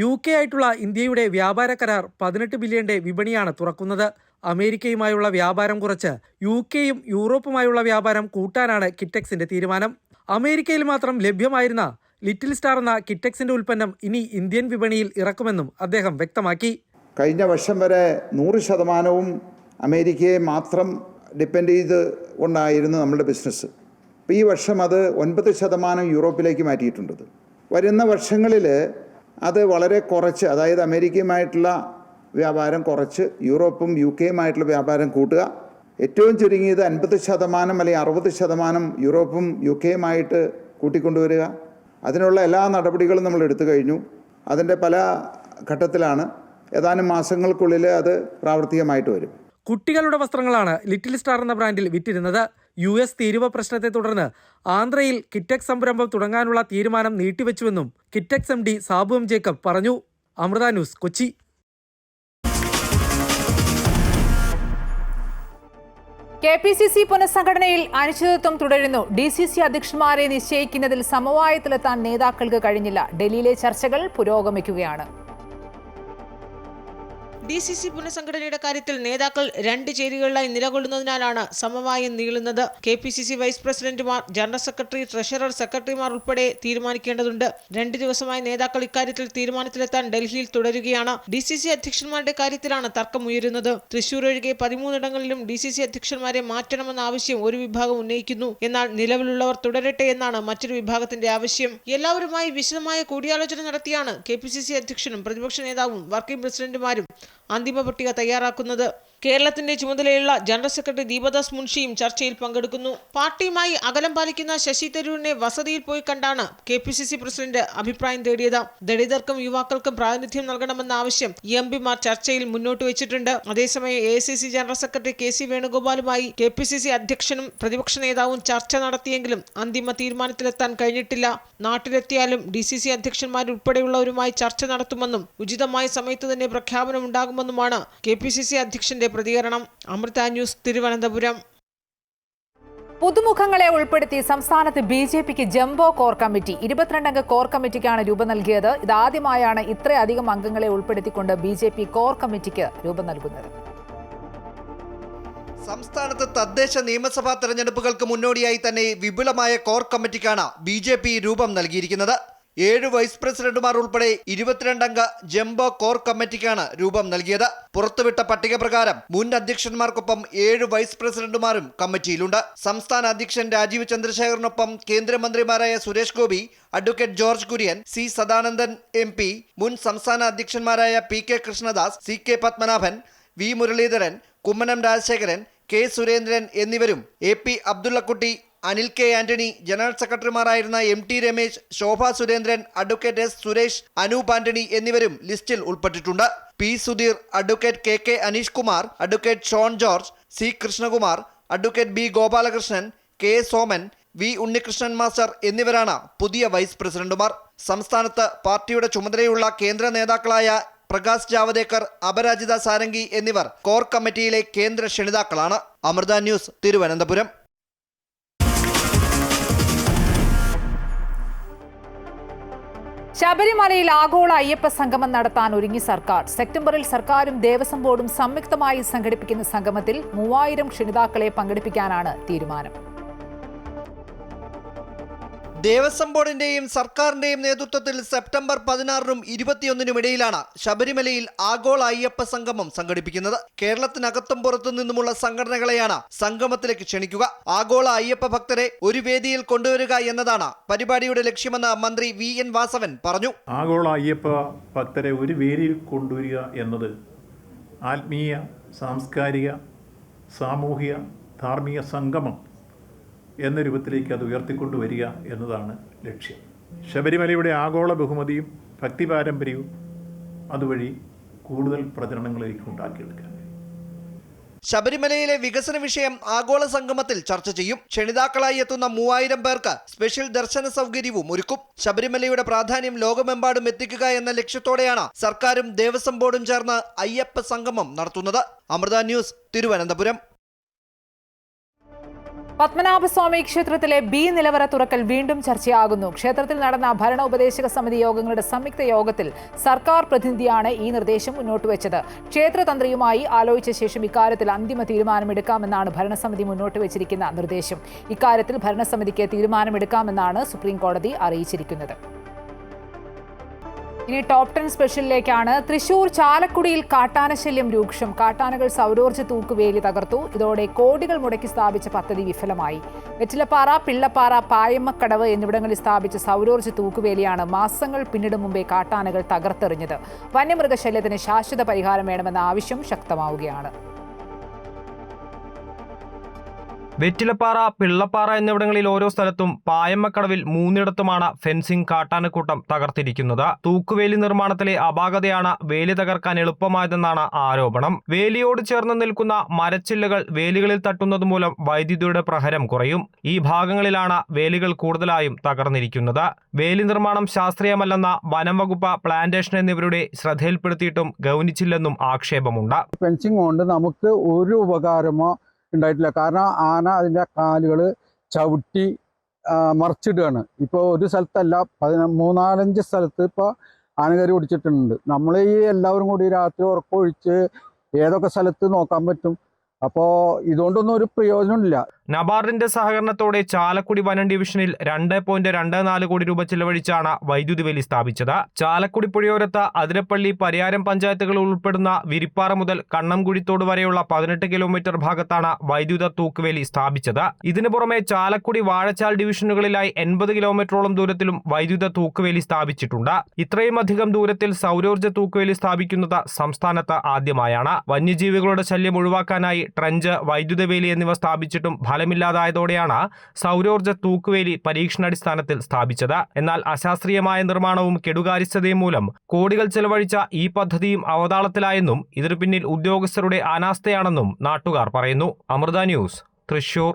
UK ആയിട്ടുള്ള ഇന്ത്യയുടെ വ്യാപാര കരാർ 18 ബില്യന്റെ വിപണിയാണ് തുറക്കുന്നത്. അമേരിക്കയുമായുള്ള വ്യാപാരം കുറച്ച് UKയും യൂറോപ്പുമായുള്ള വ്യാപാരം കൂട്ടാനാണ് കിറ്റക്സിന്റെ തീരുമാനം. അമേരിക്കയിൽ മാത്രം ലഭ്യമായിരുന്ന ലിറ്റിൽ സ്റ്റാർ എന്ന കിറ്റക്സിന്റെ ഉൽപ്പന്നം ഇനി ഇന്ത്യൻ വിപണിയിൽ ഇറക്കുമെന്നും അദ്ദേഹം വ്യക്തമാക്കി. കഴിഞ്ഞ വർഷം വരെ 100% അമേരിക്കയെ മാത്രം ഡിപ്പെൻഡ് ചെയ്ത് കൊണ്ടായിരുന്നു നമ്മുടെ ബിസിനസ്. ഇപ്പോൾ ഈ വർഷം അത് 9% യൂറോപ്പിലേക്ക് മാറ്റിയിട്ടുണ്ട്. വരുന്ന വർഷങ്ങളിൽ അത് വളരെ കുറച്ച്, അതായത് അമേരിക്കയുമായിട്ടുള്ള വ്യാപാരം കുറച്ച് യൂറോപ്പും UKയുമായിട്ടുള്ള വ്യാപാരം കൂട്ടുക. ഏറ്റവും ചുരുങ്ങിയത് 50% അല്ലെങ്കിൽ 60% യൂറോപ്പും UKയുമായിട്ട് കൂട്ടിക്കൊണ്ടുവരിക. അതിനുള്ള എല്ലാ നടപടികളും നമ്മൾ എടുത്തു കഴിഞ്ഞു. അതിൻ്റെ പല ഘട്ടത്തിലാണ്. ഏതാനും മാസങ്ങൾക്കുള്ളിൽ അത് പ്രാവർത്തികമായിട്ട് വരും. കുട്ടികളുടെ വസ്ത്രങ്ങളാണ് ലിറ്റിൽ സ്റ്റാർ എന്ന ബ്രാൻഡിൽ വിറ്റിരുന്നത്. US തീരുവ പ്രശ്നത്തെ തുടർന്ന് ആന്ധ്രയിൽ കിറ്റക്സ് സംരംഭം തുടങ്ങാനുള്ള തീരുമാനം നീട്ടിവെച്ചുവെന്നും കിറ്റക്സ് MD സാബു M ജേക്കബ് പറഞ്ഞു. അമൃത ന്യൂസ്, കൊച്ചി. KPCC പുനഃസംഘടനയിൽ അനിശ്ചിതത്വം തുടരുന്നു. DCC അധ്യക്ഷന്മാരെ നിശ്ചയിക്കുന്നതിൽ സമവായത്തിലെത്താൻ നേതാക്കൾക്ക് കഴിഞ്ഞില്ല. ഡൽഹിയിലെ ചർച്ചകൾ പുരോഗമിക്കുകയാണ്. DCC പുനഃസംഘടനയുടെ കാര്യത്തിൽ നേതാക്കൾ രണ്ട് ചേരികളിലായി നിലകൊള്ളുന്നതിനാലാണ് സമവായം നീളുന്നത്. KPCC വൈസ് പ്രസിഡന്റുമാർ, ജനറൽ സെക്രട്ടറി, ട്രഷറർ, സെക്രട്ടറിമാർ ഉൾപ്പെടെ തീരുമാനിക്കേണ്ടതുണ്ട്. 2 ദിവസമായി നേതാക്കൾ ഇക്കാര്യത്തിൽ തീരുമാനത്തിലെത്താൻ ഡൽഹിയിൽ തുടരുകയാണ്. DCC അധ്യക്ഷന്മാരുടെ കാര്യത്തിലാണ് തർക്കമുയരുന്നത്. തൃശൂർ ഒഴികെ 13 ഇടങ്ങളിലും DCC അധ്യക്ഷന്മാരെ മാറ്റണമെന്ന ആവശ്യം ഒരു വിഭാഗം ഉന്നയിക്കുന്നു. എന്നാൽ നിലവിലുള്ളവർ തുടരട്ടെ എന്നാണ് മറ്റൊരു വിഭാഗത്തിന്റെ ആവശ്യം. എല്ലാവരുമായി വിശദമായ കൂടിയാലോചന നടത്തിയാണ് KPCC അധ്യക്ഷനും പ്രതിപക്ഷ നേതാവും വർക്കിംഗ് പ്രസിഡന്റുമാരും അന്തിമ പട്ടിക തയ്യാറാക്കുന്നത്. കേരളത്തിന്റെ ചുമതലയുള്ള ജനറൽ സെക്രട്ടറി ദീപദാസ് മുൻഷിയും ചർച്ചയിൽ പങ്കെടുക്കുന്നു. പാർട്ടിയുമായി അകലം പാലിക്കുന്ന ശശി തരൂരിനെ വസതിയിൽ പോയി കണ്ടാണ് KPCC പ്രസിഡന്റ് അഭിപ്രായം തേടിയത്. ദളിതർക്കും യുവാക്കൾക്കും പ്രാതിനിധ്യം നൽകണമെന്ന ആവശ്യം MPമാർ ചർച്ചയിൽ മുന്നോട്ട് വെച്ചിട്ടുണ്ട്. അതേസമയം AICC general secretary KC വേണുഗോപാലുമായി KPCC അധ്യക്ഷനും പ്രതിപക്ഷ നേതാവും ചർച്ച നടത്തിയെങ്കിലും അന്തിമ തീരുമാനത്തിലെത്താൻ കഴിഞ്ഞിട്ടില്ല. നാട്ടിലെത്തിയാലും DCC അധ്യക്ഷന്മാരുൾപ്പെടെയുള്ളവരുമായി ചർച്ച നടത്തുമെന്നും ഉചിതമായ സമയത്ത് തന്നെ പ്രഖ്യാപനമുണ്ടാകുമെന്നുമാണ് KPCC അധ്യക്ഷന്റെ പ്രതികരണം. അമൃത ന്യൂസ്, തിരുവനന്തപുരം. പുതുമുഖങ്ങളെ ഉൾപ്പെടുത്തി സംസ്ഥാനത്ത് BJPക്ക് ജംബോ കോർ കമ്മിറ്റി. 22 അംഗ കോർ കമ്മിറ്റിക്കാണ് രൂപം നൽകിയത്. ഇതാദ്യമായാണ് ഇത്രയധികം അംഗങ്ങളെ ഉൾപ്പെടുത്തിക്കൊണ്ട് BJP കോർ കമ്മിറ്റിക്ക് രൂപം നൽകുന്നത്. സംസ്ഥാനത്ത് തദ്ദേശ നിയമസഭാ തെരഞ്ഞെടുപ്പുകൾക്ക് മുന്നോടിയായി തന്നെ വിപുലമായ കോർ കമ്മിറ്റിക്കാണ് BJP രൂപം നൽകിയിരിക്കുന്നത്. 7 വൈസ് പ്രസിഡന്റുമാർ ഉൾപ്പെടെ 22 അംഗ ജംബോ കോർ കമ്മിറ്റിക്കാണ് രൂപം നൽകിയത്. പുറത്തുവിട്ട പട്ടിക പ്രകാരം മുൻ അധ്യക്ഷന്മാർക്കൊപ്പം 7 വൈസ് പ്രസിഡന്റുമാരും കമ്മിറ്റിയിലുണ്ട്. സംസ്ഥാന അധ്യക്ഷൻ രാജീവ് ചന്ദ്രശേഖറിനൊപ്പം കേന്ദ്രമന്ത്രിമാരായ Suresh Gopi, advocate George Kurian, C Sadanandan MP, മുൻ സംസ്ഥാന അധ്യക്ഷന്മാരായ PK Krishnadas, CK Padmanabhan, V Muraleedharan, Kummanam Rajasekharan, K Surendran എന്നിവരും AP Abdullakutty, Anil K Antony, general സെക്രട്ടറിമാരായിരുന്ന MT Ramesh, Shobha Surendran, advocate S Suresh, Anoop Antony എന്നിവരും ലിസ്റ്റിൽ ഉൾപ്പെട്ടിട്ടുണ്ട്. P Sudheer, advocate KK Aneesh Kumar, advocate Shone George, C Krishnakumar, advocate B Gopalakrishnan, K Soman, V Unnikrishnan master എന്നിവരാണ് പുതിയ വൈസ് പ്രസിഡന്റുമാർ. സംസ്ഥാനത്ത് പാർട്ടിയുടെ ചുമതലയുള്ള കേന്ദ്ര നേതാക്കളായ പ്രകാശ് ജാവദേക്കർ, അപരാജിത സാരംഗി എന്നിവർ കോർ കമ്മിറ്റിയിലെ കേന്ദ്ര ക്ഷണിതാക്കളാണ്. അമൃത ന്യൂസ്, തിരുവനന്തപുരം. ശബരിമലയിൽ ആഗോള അയ്യപ്പ സംഗമം നടത്താൻ ഒരുങ്ങി സർക്കാർ. സെപ്റ്റംബറിൽ സർക്കാരും ദേവസ്വം ബോർഡും സംയുക്തമായി സംഘടിപ്പിക്കുന്ന സംഗമത്തിൽ 3000 ക്ഷണിതാക്കളെ പങ്കെടുപ്പിക്കാനാണ് തീരുമാനം. ദേവസ്വം ബോർഡിന്റെയും സർക്കാരിന്റെയും നേതൃത്വത്തിൽ സെപ്റ്റംബർ 16-നും 21-നും ഇടയിലാണ് ശബരിമലയിൽ ആഗോള അയ്യപ്പ സംഗമം സംഘടിപ്പിക്കുന്നത്. കേരളത്തിനകത്തും പുറത്തു നിന്നുമുള്ള സംഘടനകളെയാണ് സംഗമത്തിലേക്ക് ക്ഷണിക്കുക. ആഗോള അയ്യപ്പ ഭക്തരെ ഒരു വേദിയിൽ കൊണ്ടുവരിക എന്നതാണ് പരിപാടിയുടെ ലക്ഷ്യമെന്ന് മന്ത്രി VN വാസവൻ പറഞ്ഞു. ആഗോള അയ്യപ്പ ഭക്തരെ ഒരു വേദിയിൽ കൊണ്ടുവരിക എന്നത് ആത്മീയ, സാംസ്കാരിക, സാമൂഹിക, ധാർമ്മിക സംഗമം എന്ന രൂപത്തിലേക്ക് അത് ഉയർത്തിക്കൊണ്ടുവരിക എന്നതാണ് ലക്ഷ്യം. ശബരിമലയുടെ ആഗോള ബഹുമതിയും ഭക്തി പാരമ്പര്യവും അതുവഴി കൂടുതൽ പ്രചരണങ്ങളിലേക്ക് ഉണ്ടാക്കിയെടുക്കാൻ. ശബരിമലയിലെ വികസന വിഷയം ആഗോള സംഗമത്തിൽ ചർച്ച ചെയ്യും. ക്ഷണിതാക്കളായി എത്തുന്ന 3000 പേർക്ക് സ്പെഷ്യൽ ദർശന സൗകര്യവും ഒരുക്കും. ശബരിമലയുടെ പ്രാധാന്യം ലോകമെമ്പാടും എത്തിക്കുക എന്ന ലക്ഷ്യത്തോടെയാണ് സർക്കാരും ദേവസ്വം ബോർഡും ചേർന്ന് അയ്യപ്പ സംഗമം നടത്തുന്നത്. അമൃത ന്യൂസ്, തിരുവനന്തപുരം. പത്മനാഭസ്വാമി ക്ഷേത്രത്തിലെ B നിലവറ തുറക്കൽ വീണ്ടും ചർച്ചയാകുന്നു. ക്ഷേത്രത്തിൽ നടന്ന ഭരണ ഉപദേശക സമിതി യോഗങ്ങളുടെ സംയുക്ത യോഗത്തിൽ സർക്കാർ പ്രതിനിധിയാണ് ഈ നിർദ്ദേശം മുന്നോട്ട് വെച്ചത്. ക്ഷേത്രതന്ത്രിയുമായി ആലോചിച്ച ശേഷം ഇക്കാര്യത്തിൽ അന്തിമ തീരുമാനമെടുക്കാമെന്നാണ് ഭരണസമിതി മുന്നോട്ട് വെച്ചിരിക്കുന്ന നിർദ്ദേശം. ഇക്കാര്യത്തിൽ ഭരണസമിതിക്ക് തീരുമാനമെടുക്കാമെന്നാണ് സുപ്രീം കോടതി അറിയിച്ചിരിക്കുന്നത്. ഇനി ടോപ്പ് 10 സ്പെഷ്യലിലേക്കാണ്. തൃശൂർ ചാലക്കുടിയിൽ കാട്ടാനശല്യം രൂക്ഷം. കാട്ടാനകൾ സൗരോർജ്ജ തൂക്കുവേലി തകർത്തു. ഇതോടെ കോടികൾ മുടക്കി സ്ഥാപിച്ച പദ്ധതി വിഫലമായി. വെറ്റിലപ്പാറ, പിള്ളപ്പാറ, പായമ്മക്കടവ് എന്നിവിടങ്ങളിൽ സ്ഥാപിച്ച സൗരോർജ്ജ തൂക്കുവേലിയാണ് മാസങ്ങൾ പിന്നിടും മുമ്പേ കാട്ടാനകൾ തകർത്തെറിഞ്ഞത്. വന്യമൃഗശല്യത്തിന് ശാശ്വത പരിഹാരം വേണമെന്ന ആവശ്യം ശക്തമാവുകയാണ്. വെറ്റിലപ്പാറ, പിള്ളപ്പാറ എന്നിവിടങ്ങളിൽ ഓരോ സ്ഥലത്തും പായമ്മക്കടവിൽ 3ഇടത്തുമാണ് ഫെൻസിംഗ് കാട്ടാനക്കൂട്ടം തകർത്തിരിക്കുന്നത്. തൂക്കുവേലി നിർമ്മാണത്തിലെ അപാകതയാണ് വേലി തകർക്കാൻ എളുപ്പമായതെന്നാണ് ആരോപണം. വേലിയോട് ചേർന്ന് നിൽക്കുന്ന മരച്ചില്ലകൾ വേലികളിൽ തട്ടുന്നത് മൂലം വൈദ്യുതിയുടെ പ്രഹരം കുറയും. ഈ ഭാഗങ്ങളിലാണ് വേലികൾ കൂടുതലായും തകർന്നിരിക്കുന്നത്. വേലി നിർമ്മാണം ശാസ്ത്രീയമല്ലെന്ന വനം വകുപ്പ്, പ്ലാന്റേഷൻ എന്നിവരുടെ ശ്രദ്ധയിൽപ്പെടുത്തിയിട്ടും ഗൗനിച്ചില്ലെന്നും ആക്ഷേപമുണ്ട്. ഫെൻസിംഗ് കൊണ്ട് നമുക്ക് ഒരു ഉപകാരമോ ഉണ്ടായിട്ടില്ല. കാരണം ആന അതിൻ്റെ കാലുകൾ ചവിട്ടി മറിച്ചിടുകയാണ്. ഇപ്പോൾ ഒരു സ്ഥലത്തല്ല, 3-4 സ്ഥലത്ത് ഇപ്പോൾ ആന കയറി ഓടിച്ചിട്ടുണ്ട്. നമ്മൾ ഈ എല്ലാവരും കൂടി രാത്രി ഉറക്കമൊഴിച്ച് ഏതൊക്കെ സ്ഥലത്ത് നോക്കാൻ പറ്റും? അപ്പോൾ ഇതുകൊണ്ടൊന്നും ഒരു പ്രയോജനമില്ല. നബാർഡിന്റെ സഹകരണത്തോടെ ചാലക്കുടി വനം ഡിവിഷനിൽ 2.24 കോടി രൂപ ചെലവഴിച്ചാണ് വൈദ്യുതി വേലി സ്ഥാപിച്ചത്. ചാലക്കുടി പുഴയോരത്ത് അതിരപ്പള്ളി, പരിയാരം പഞ്ചായത്തുകൾ ഉൾപ്പെടുന്ന വിരിപ്പാറ മുതൽ കണ്ണംകുഴിത്തോട് വരെയുള്ള 18 കിലോമീറ്റർ ഭാഗത്താണ് വൈദ്യുത തൂക്കുവേലി സ്ഥാപിച്ചത്. ഇതിനു പുറമെ ചാലക്കുടി, വാഴച്ചാൽ ഡിവിഷനുകളിലായി 80 കിലോമീറ്ററോളം ദൂരത്തിലും വൈദ്യുത തൂക്കുവേലി സ്ഥാപിച്ചിട്ടുണ്ട്. ഇത്രയും അധികം ദൂരത്തിൽ സൗരോർജ്ജ തൂക്കുവേലി സ്ഥാപിക്കുന്നത് സംസ്ഥാനത്ത് ആദ്യമായാണ്. വന്യജീവികളുടെ ശല്യം ഒഴിവാക്കാനായി ട്രഞ്ച്, വൈദ്യുത വേലി എന്നിവ സ്ഥാപിച്ചിട്ടും ഫലമില്ലാതായതോടെയാണ് സൗരോർജ്ജ തൂക്കുവേലി പരീക്ഷണാടിസ്ഥാനത്തിൽ സ്ഥാപിച്ചത്. എന്നാൽ അശാസ്ത്രീയമായ നിർമ്മാണവും കെടുകാര്യസ്ഥതയും മൂലം കോടികൾ ചെലവഴിച്ച ഈ പദ്ധതിയും അവതാളത്തിലായെന്നും ഇതിനു പിന്നിൽ ഉദ്യോഗസ്ഥരുടെ അനാസ്ഥയാണെന്നും നാട്ടുകാർ പറയുന്നു. അമൃത ന്യൂസ്, തൃശൂർ.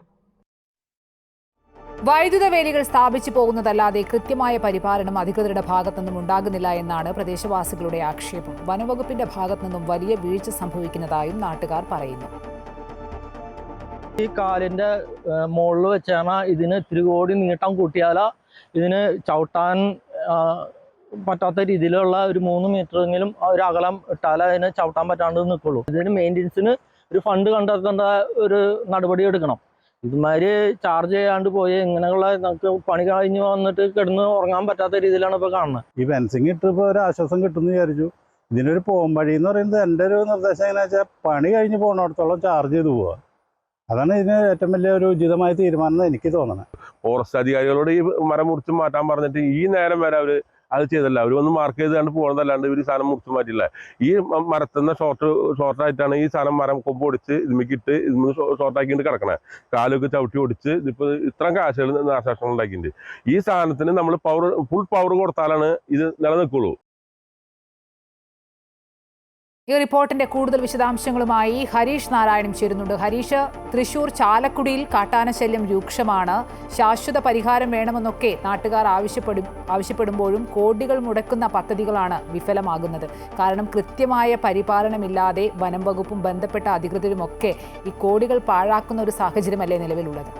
വൈദ്യുത വേലികൾ സ്ഥാപിച്ചു പോകുന്നതല്ലാതെ കൃത്യമായ പരിപാലനം അധികൃതരുടെ ഭാഗത്തുനിന്നും ഉണ്ടാകുന്നില്ല എന്നാണ് പ്രദേശവാസികളുടെ ആക്ഷേപം. വനംവകുപ്പിന്റെ ഭാഗത്തുനിന്നും വലിയ വീഴ്ച സംഭവിക്കുന്നതായും നാട്ടുകാർ പറയുന്നു. ഈ കാലിൻ്റെ മുകളിൽ വെച്ചാണ് ഇതിന് ഇത്തിരി കൂടി നീട്ടം കൂട്ടിയാൽ ഇതിന് ചവിട്ടാൻ പറ്റാത്ത രീതിയിലുള്ള ഒരു 3 മീറ്ററെങ്കിലും ഒരു അകലം ഇട്ടാൽ അതിന് ചവിട്ടാൻ പറ്റാണ്ട് നിൽക്കുള്ളൂ. ഇതിന് മെയിൻ്റെനൻസിന് ഒരു ഫണ്ട് കണ്ടെത്തേണ്ട ഒരു നടപടി എടുക്കണം. ഇതുമാതിരി ചാർജ് ചെയ്യാണ്ട് പോയി ഇങ്ങനെയുള്ള നമുക്ക് പണി കഴിഞ്ഞ് വന്നിട്ട് കിടന്ന് ഉറങ്ങാൻ പറ്റാത്ത രീതിയിലാണ് ഇപ്പോൾ കാണുന്നത്. ഈ ഫെൻസിങ് ഇട്ടിപ്പോൾ ഒരു ആശ്വാസം കിട്ടുമെന്ന് വിചാരിച്ചു. ഇതിനൊരു പോംവഴി എന്ന് പറയുന്നത് എൻ്റെ ഒരു നിർദ്ദേശം എങ്ങനെയാ വെച്ചാൽ പണി കഴിഞ്ഞ് പോകുന്നിടത്തോളം ചാർജ് ചെയ്ത് പോവുക. അതാണ് ഇതിന് ഏറ്റവും വലിയ ഒരു ഉചിതമായ തീരുമാനം എന്ന് എനിക്ക് തോന്നുന്നത്. ഫോറസ്റ്റ് അധികാരികളോട് ഈ മരം മുറിച്ച് മാറ്റാൻ പറഞ്ഞിട്ട് ഈ നേരം വരെ അവർ അത് ചെയ്തല്ല. അവർ ഒന്ന് മാർക്ക് ചെയ്ത് കണ്ട് പോകുന്നതല്ലാണ്ട് ഇവർ ഈ സാധനം മുറിച്ച് മാറ്റില്ല. ഈ മരത്തുനിന്ന് ഷോർട്ടായിട്ടാണ് ഈ സാധനം മരം കൊമ്പ് ഒടിച്ച് ഇതിമിക്കിട്ട് ഇതിന് ഷോർട്ടാക്കിയിട്ട് കിടക്കണേ. കാലൊക്കെ ചവിട്ടി ഒടിച്ച് ഇതിപ്പോൾ ഇത്രയും കാശുകൾ നാശനഷ്ടങ്ങൾ ഉണ്ടാക്കിയിട്ടുണ്ട്. ഈ സാധനത്തിന് നമ്മൾ ഫുൾ പവർ കൊടുത്താലാണ് ഇത് നിലനിൽക്കുള്ളൂ. ഈ റിപ്പോർട്ടിന്റെ കൂടുതൽ വിശദാംശങ്ങളുമായി ഹരീഷ് നാരായണൻ ചേരുന്നുണ്ട്. ഹരീഷ്, തൃശൂർ ചാലക്കുടിയിൽ കാട്ടാനശല്യം രൂക്ഷമാണ്. ശാശ്വത പരിഹാരം വേണമെന്നൊക്കെ നാട്ടുകാർ ആവശ്യപ്പെടുമ്പോഴും കോടികൾ മുടക്കുന്ന പദ്ധതികളാണ് വിഫലമാകുന്നത്. കാരണം കൃത്യമായ പരിപാലനമില്ലാതെ വനം വകുപ്പും ബന്ധപ്പെട്ട അധികൃതരുമൊക്കെ ഈ കോടികൾ പാഴാക്കുന്ന ഒരു സാഹചര്യമല്ലേ നിലവിലുള്ളത്?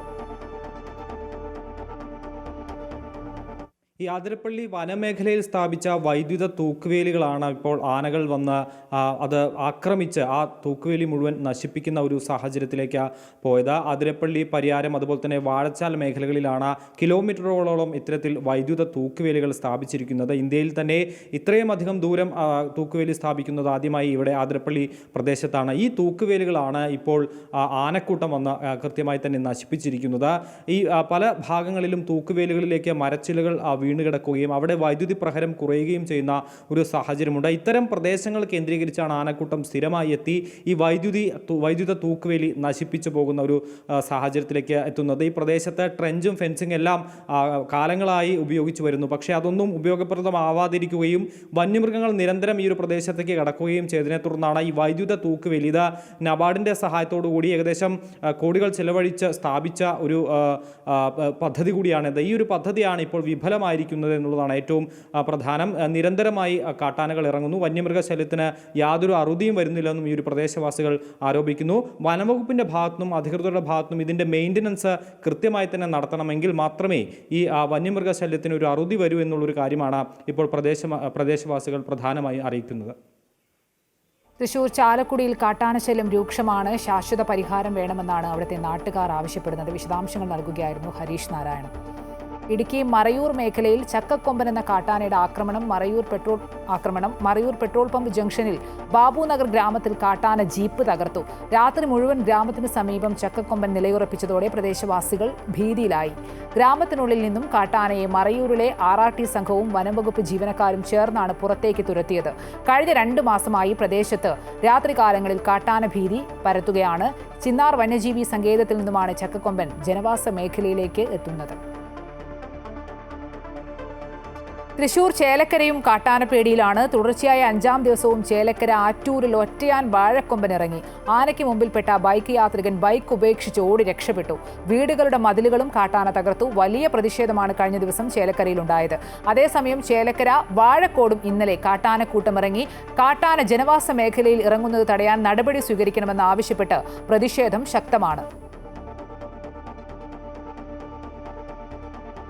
ഈ അതിരപ്പള്ളി വനമേഖലയിൽ സ്ഥാപിച്ച വൈദ്യുത തൂക്കുവേലികളാണ് ഇപ്പോൾ ആനകൾ വന്ന് അത് ആക്രമിച്ച് ആ തൂക്കുവേലി മുഴുവൻ നശിപ്പിക്കുന്ന ഒരു സാഹചര്യത്തിലേക്ക് പോയത്. അതിരപ്പള്ളി, പരിയാരം, അതുപോലെ തന്നെ വാഴച്ചാൽ മേഖലകളിലാണ് കിലോമീറ്ററുകളോളം ഇത്തരത്തിൽ വൈദ്യുത തൂക്കുവേലികൾ സ്ഥാപിച്ചിരിക്കുന്നത്. ഇന്ത്യയിൽ തന്നെ ഇത്രയും അധികം ദൂരം തൂക്കുവേലി സ്ഥാപിക്കുന്നത് ആദ്യമായി ഇവിടെ അതിരപ്പള്ളി പ്രദേശത്താണ്. ഈ തൂക്കുവേലികളാണ് ഇപ്പോൾ ആനക്കൂട്ടം വന്ന് കൃത്യമായി തന്നെ നശിപ്പിച്ചിരിക്കുന്നത്. ഈ പല ഭാഗങ്ങളിലും തൂക്കുവേലികളിലേക്ക് മരച്ചിലുകൾ വീണ് കിടക്കുകയും അവിടെ വൈദ്യുതി പ്രഹരം കുറയുകയും ചെയ്യുന്ന ഒരു സാഹചര്യമുണ്ട്. ഇത്തരം പ്രദേശങ്ങൾ കേന്ദ്രീകരിച്ചാണ് ആനക്കൂട്ടം സ്ഥിരമായി എത്തി ഈ വൈദ്യുത തൂക്കുവേലി നശിപ്പിച്ചു പോകുന്ന ഒരു സാഹചര്യത്തിലേക്ക് എത്തുന്നത്. ഈ പ്രദേശത്ത് ട്രെഞ്ചും ഫെൻസിങ് എല്ലാം കാലങ്ങളായി ഉപയോഗിച്ചു വരുന്നു. പക്ഷേ അതൊന്നും ഉപയോഗപ്രദമാവാതിരിക്കുകയും വന്യമൃഗങ്ങൾ നിരന്തരം ഈ ഒരു പ്രദേശത്തേക്ക് കടക്കുകയും ചെയ്തതിനെ തുടർന്നാണ് ഈ വൈദ്യുത തൂക്കുവേലി ഇത് നബാർഡിൻ്റെ സഹായത്തോടു കൂടി ഏകദേശം കോടികൾ ചെലവഴിച്ച് സ്ഥാപിച്ച ഒരു പദ്ധതി കൂടിയാണിത്. ഈ ഒരു പദ്ധതിയാണ് ഇപ്പോൾ വിഫലമായിരിക്കുന്നത് എന്നുള്ളതാണ് ഏറ്റവും പ്രധാനം. നിരന്തരമായി കാട്ടാനകൾ ഇറങ്ങുന്നു. വന്യമൃഗശല്യത്തിന് യാതൊരു അറുതിയും വരുന്നില്ലെന്നും ഈ ഒരു പ്രദേശവാസികൾ ആരോപിക്കുന്നു. വനംവകുപ്പിൻ്റെ ഭാഗത്തുനിന്നും അധികൃതരുടെ ഭാഗത്തുനിന്നും ഇതിൻ്റെ മെയിൻ്റനൻസ് കൃത്യമായി തന്നെ നടത്തണമെങ്കിൽ മാത്രമേ ഈ വന്യമൃഗശല്യത്തിന് ഒരു അറുതി വരൂ എന്നുള്ളൊരു കാര്യമാണ് ഇപ്പോൾ പ്രദേശവാസികൾ പ്രധാനമായി അറിയിക്കുന്നത്. തൃശൂർ ചാലക്കുടിയിൽ കാട്ടാനശല്യം രൂക്ഷമാണ്. ശാശ്വത പരിഹാരം വേണമെന്നാണ് അവിടുത്തെ നാട്ടുകാർ ആവശ്യപ്പെടുന്നത്. വിശദാംശങ്ങൾ നൽകുകയായിരുന്നു ഹരീഷ് നാരായണൻ. ഇടുക്കി മറയൂർ മേഖലയിൽ ചക്കക്കൊമ്പൻ എന്ന കാട്ടാനയുടെ ആക്രമണം. മറയൂർ പെട്രോൾ പമ്പ് ജംഗ്ഷനിൽ ബാബുനഗർ ഗ്രാമത്തിൽ കാട്ടാന ജീപ്പ് തകർത്തു. രാത്രി മുഴുവൻ ഗ്രാമത്തിന് സമീപം ചക്കക്കൊമ്പൻ നിലയുറപ്പിച്ചതോടെ പ്രദേശവാസികൾ ഭീതിയിലായി. ഗ്രാമത്തിനുള്ളിൽ നിന്നും കാട്ടാനയെ മറയൂരിലെ RRT സംഘവും വനംവകുപ്പ് ജീവനക്കാരും ചേർന്നാണ് പുറത്തേക്ക് തുരത്തിയത്. കഴിഞ്ഞ 2 മാസമായി പ്രദേശത്ത് രാത്രികാലങ്ങളിൽ കാട്ടാന ഭീതി പരത്തുകയാണ്. ചിന്നാർ വന്യജീവി സങ്കേതത്തിൽ നിന്നുമാണ് ചക്കക്കൊമ്പൻ ജനവാസ മേഖലയിലേക്ക് എത്തുന്നത്. തൃശൂർ ചേലക്കരയും കാട്ടാനപ്പേടിയിലാണ്. തുടർച്ചയായ 5-ാം ദിവസവും ചേലക്കര ആറ്റൂരിൽ ഒറ്റയാൻ വാഴക്കൊമ്പനിറങ്ങി. ആനയ്ക്ക് മുമ്പിൽപ്പെട്ട ബൈക്ക് യാത്രികൻ ബൈക്ക് ഉപേക്ഷിച്ച് ഓടി രക്ഷപ്പെട്ടു. വീടുകളുടെ മതിലുകളും കാട്ടാന തകർത്തു. വലിയ പ്രതിഷേധമാണ് കഴിഞ്ഞ ദിവസം ചേലക്കരയിലുണ്ടായത്. അതേസമയം ചേലക്കര വാഴക്കോടും ഇന്നലെ കാട്ടാനക്കൂട്ടമിറങ്ങി. കാട്ടാന ജനവാസ മേഖലയിൽ ഇറങ്ങുന്നത് തടയാൻ നടപടി സ്വീകരിക്കണമെന്ന് ആവശ്യപ്പെട്ട് പ്രതിഷേധം ശക്തമാണ്.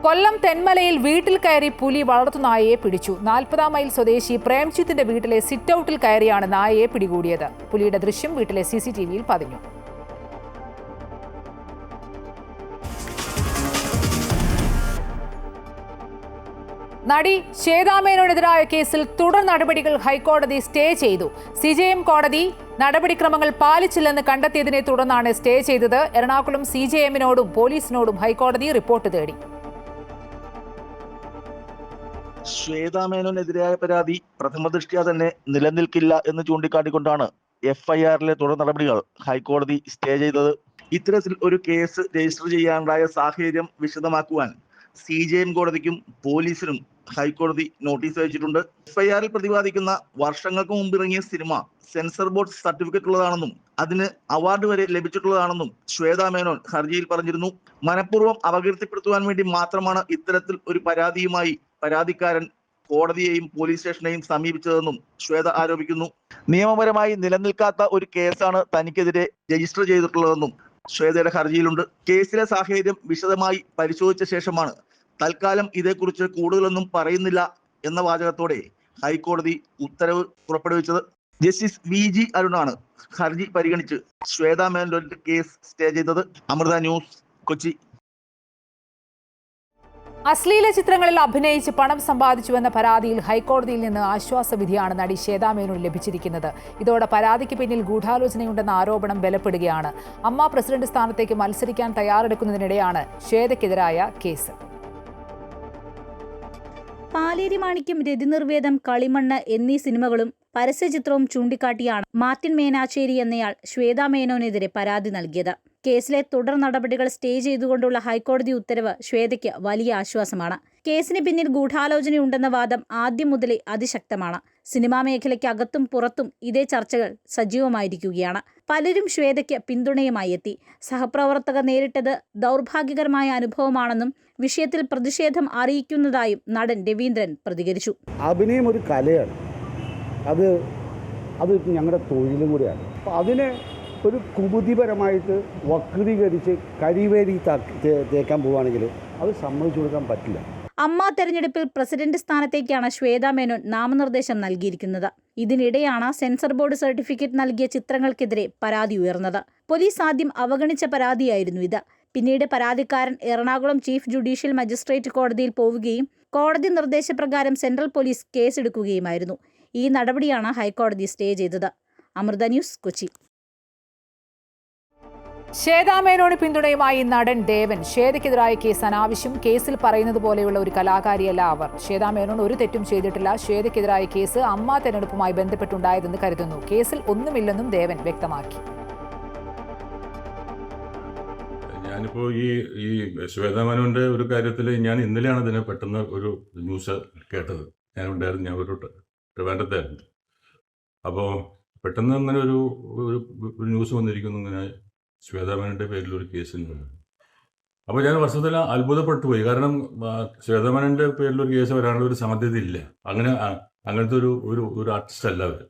കൊല്ലം തെന്മലയിൽ വീട്ടിൽ കയറി പുലി വളർത്തുനായയെ പിടിച്ചു. 40-ാം മൈൽ സ്വദേശി പ്രേംജിത്തിന്റെ വീട്ടിലെ സിറ്റ് ഔട്ടിൽ കയറിയാണ് നായയെ പിടികൂടിയത്. പുലിയുടെ ദൃശ്യം വീട്ടിലെ CCTVയിൽ പതിഞ്ഞു. നടി ശ്വേതാ മേനോനെതിരായ കേസിൽ തുടർ നടപടികൾ ഹൈക്കോടതി സ്റ്റേ ചെയ്തു. CJM കോടതി നടപടിക്രമങ്ങൾ പാലിച്ചില്ലെന്ന് കണ്ടെത്തിയതിനെ തുടർന്നാണ് സ്റ്റേ ചെയ്തത്. എറണാകുളം CJMനോടും പോലീസിനോടും ഹൈക്കോടതി റിപ്പോർട്ട് തേടി. ശ്വേതാ മേനോനെതിരായ പരാതി പ്രഥമദൃഷ്ട്യാ തന്നെ നിലനിൽക്കില്ല എന്ന് ചൂണ്ടിക്കാട്ടിക്കൊണ്ടാണ് FIRലെ തുടർ നടപടികൾ ഹൈക്കോടതി സ്റ്റേ ചെയ്തത്. ഇത്തരത്തിൽ ഒരു കേസ് രജിസ്റ്റർ ചെയ്യാനുണ്ടായ സാഹചര്യം വിശദമാക്കുവാൻ CJM കോടതിക്കും പോലീസിനും ഹൈക്കോടതി നോട്ടീസ് അയച്ചിട്ടുണ്ട്. FIRൽ പ്രതിപാദിക്കുന്ന വർഷങ്ങൾക്ക് മുമ്പ് ഇറങ്ങിയ സിനിമ സെൻസർ ബോർഡ് സർട്ടിഫിക്കറ്റ് ഉള്ളതാണെന്നും അതിന് അവാർഡ് വരെ ലഭിച്ചിട്ടുള്ളതാണെന്നും ശ്വേതാ മേനോൻ ഹർജിയിൽ പറഞ്ഞിരുന്നു. മനഃപൂർവ്വം അപകീർത്തിപ്പെടുത്തുവാൻ വേണ്ടി മാത്രമാണ് ഇത്തരത്തിൽ ഒരു പരാതിയുമായി പരാതിക്കാരൻ കോടതിയെയും പോലീസ് സ്റ്റേഷനെയും സമീപിച്ചതെന്നും ശ്വേത ആരോപിക്കുന്നു. നിയമപരമായി നിലനിൽക്കാത്ത ഒരു കേസാണ് തനിക്കെതിരെ രജിസ്റ്റർ ചെയ്തിട്ടുള്ളതെന്നും ശ്വേതയുടെ ഹർജിയിലുണ്ട്. കേസിലെ സാഹചര്യം വിശദമായി പരിശോധിച്ച ശേഷമാണ് തൽക്കാലം ഇതേക്കുറിച്ച് കൂടുതലൊന്നും പറയുന്നില്ല എന്ന വാചകത്തോടെ ഹൈക്കോടതി ഉത്തരവ് പുറപ്പെടുവിച്ചത്. ജസ്റ്റിസ് VG അരുണാണ് ഹർജി പരിഗണിച്ച് ശ്വേതാ മേനോന്റെ കേസ് സ്റ്റേ ചെയ്തത്. അമൃത ന്യൂസ്, കൊച്ചി. അശ്ലീല ചിത്രങ്ങളിൽ അഭിനയിച്ച് പണം സമ്പാദിച്ചുവെന്ന പരാതിയിൽ ഹൈക്കോടതിയിൽ നിന്ന് ആശ്വാസവിധിയാണ് നടി ശ്വേതാ മേനോന് ലഭിച്ചിരിക്കുന്നത്. ഇതോടെ പരാതിക്ക് പിന്നിൽ ഗൂഢാലോചനയുണ്ടെന്ന ആരോപണം ബലപ്പെടുകയാണ്. അമ്മ പ്രസിഡന്റ് സ്ഥാനത്തേക്ക് മത്സരിക്കാൻ തയ്യാറെടുക്കുന്നതിനിടെയാണ് ശ്വേതയ്ക്കെതിരായ കേസ്. പാലേരി മാണിക്യം, രതിനിർവേദം, കളിമണ്ണ് എന്നീ സിനിമകളും പരസ്യചിത്രവും ചൂണ്ടിക്കാട്ടിയാണ് മാർട്ടിൻ മേനാച്ചേരി എന്നയാൾ ശ്വേതാ മേനോനെതിരെ പരാതി നൽകിയത്. കേസിലെ തുടർ നടപടികൾ സ്റ്റേ ചെയ്തുകൊണ്ടുള്ള ഹൈക്കോടതി ഉത്തരവ് ശ്വേതയ്ക്ക് വലിയ ആശ്വാസമാണ്. കേസിന് പിന്നിൽ ഗൂഢാലോചനയുണ്ടെന്ന വാദം ആദ്യം മുതലേ അതിശക്തമാണ്. സിനിമാ മേഖലയ്ക്ക് അകത്തും പുറത്തും ഇതേ ചർച്ചകൾ സജീവമായിരിക്കുകയാണ്. പലരും ശ്വേതയ്ക്ക് പിന്തുണയുമായി എത്തി. സഹപ്രവർത്തകർ നേരിട്ടത് ദൗർഭാഗ്യകരമായ അനുഭവമാണെന്നും വിഷയത്തിൽ പ്രതിഷേധം അറിയിക്കുന്നതായും നടൻ രവീന്ദ്രൻ പ്രതികരിച്ചു. അഭിനയം ഒരു കലയാണ്, അത് ഞങ്ങളുടെ തൊഴിലും കൂടിയാണ്. അപ്പോൾ അതിനെ ഒരു കുബുദ്ധിപരമായിട്ട് വക്രീകരിച്ച് കരിവേരി തേക്കാൻ പോവുകയാണെങ്കിൽ അത് സമ്മതിച്ചു കൊടുക്കാൻ പറ്റില്ല. അമ്മ തെരഞ്ഞെടുപ്പിൽ പ്രസിഡന്റ് സ്ഥാനത്തേക്കാണ് ശ്വേതാ മേനോൻ നാമനിർദ്ദേശം നൽകിയിരിക്കുന്നത്. ഇതിനിടെയാണ് സെൻസർ ബോർഡ് സർട്ടിഫിക്കറ്റ് നൽകിയ ചിത്രങ്ങൾക്കെതിരെ പരാതി ഉയർന്നത്. പോലീസ് ആദ്യം അവഗണിച്ച പരാതിയായിരുന്നു ഇത്. പിന്നീട് പരാതിക്കാരൻ എറണാകുളം ചീഫ് ജുഡീഷ്യൽ മജിസ്ട്രേറ്റ് കോടതിയിൽ പോവുകയും കോടതി നിർദ്ദേശപ്രകാരം സെൻട്രൽ പോലീസ് കേസെടുക്കുകയുമായിരുന്നു. ഈ നടപടിയാണ് ഹൈക്കോടതി സ്റ്റേ ചെയ്തത്. അമൃത ന്യൂസ്, കൊച്ചി. ശ്വേതാ മേനോന് പിന്തുണയുമായി നടൻ ദേവൻ. ശ്വേതയ്ക്കെതിരായ കേസ് അനാവശ്യം. കേസിൽ പറയുന്നത് പോലെയുള്ള ഒരു കലാകാരിയല്ല അവർ. ശ്വേതാ മേനോൻ ഒരു തെറ്റും ചെയ്തിട്ടില്ല. ശ്വേതയ്ക്കെതിരായ കേസ് അമ്മ തെരഞ്ഞെടുപ്പുമായി ബന്ധപ്പെട്ടുണ്ടായതെന്ന് കരുതുന്നു. കേസിൽ ഒന്നുമില്ലെന്നും ദേവൻ വ്യക്തമാക്കി. ഞാനിപ്പോൾ ഈ ശ്വേതാ മേനോന്റെ ഒരു കാര്യത്തിൽ ഞാൻ ഇന്നലെയാണ് ഇതിനെ പെട്ടെന്ന് ഒരു ന്യൂസ് കേട്ടത്. ഞാനുണ്ടായിരുന്നു, ഞാൻ ഒരു ട്രിവാൻഡ്രത്തായിരുന്നു. അപ്പോൾ പെട്ടെന്ന് അങ്ങനെ ഒരു ന്യൂസ് വന്നിരിക്കുന്നു, ഇങ്ങനെ ശ്വേതാ മേനോന്റെ പേരിലൊരു കേസുണ്ട്. അപ്പോൾ ഞാൻ വസ്തുതയിൽ അത്ഭുതപ്പെട്ടു പോയി. കാരണം ശ്വേതാ മേനോന്റെ പേരിലൊരു കേസ് വരാനുള്ള ഒരു സാധ്യതയില്ല. അങ്ങനത്തെ ഒരു ആർട്ടിസ്റ്റ് അല്ല അവർ.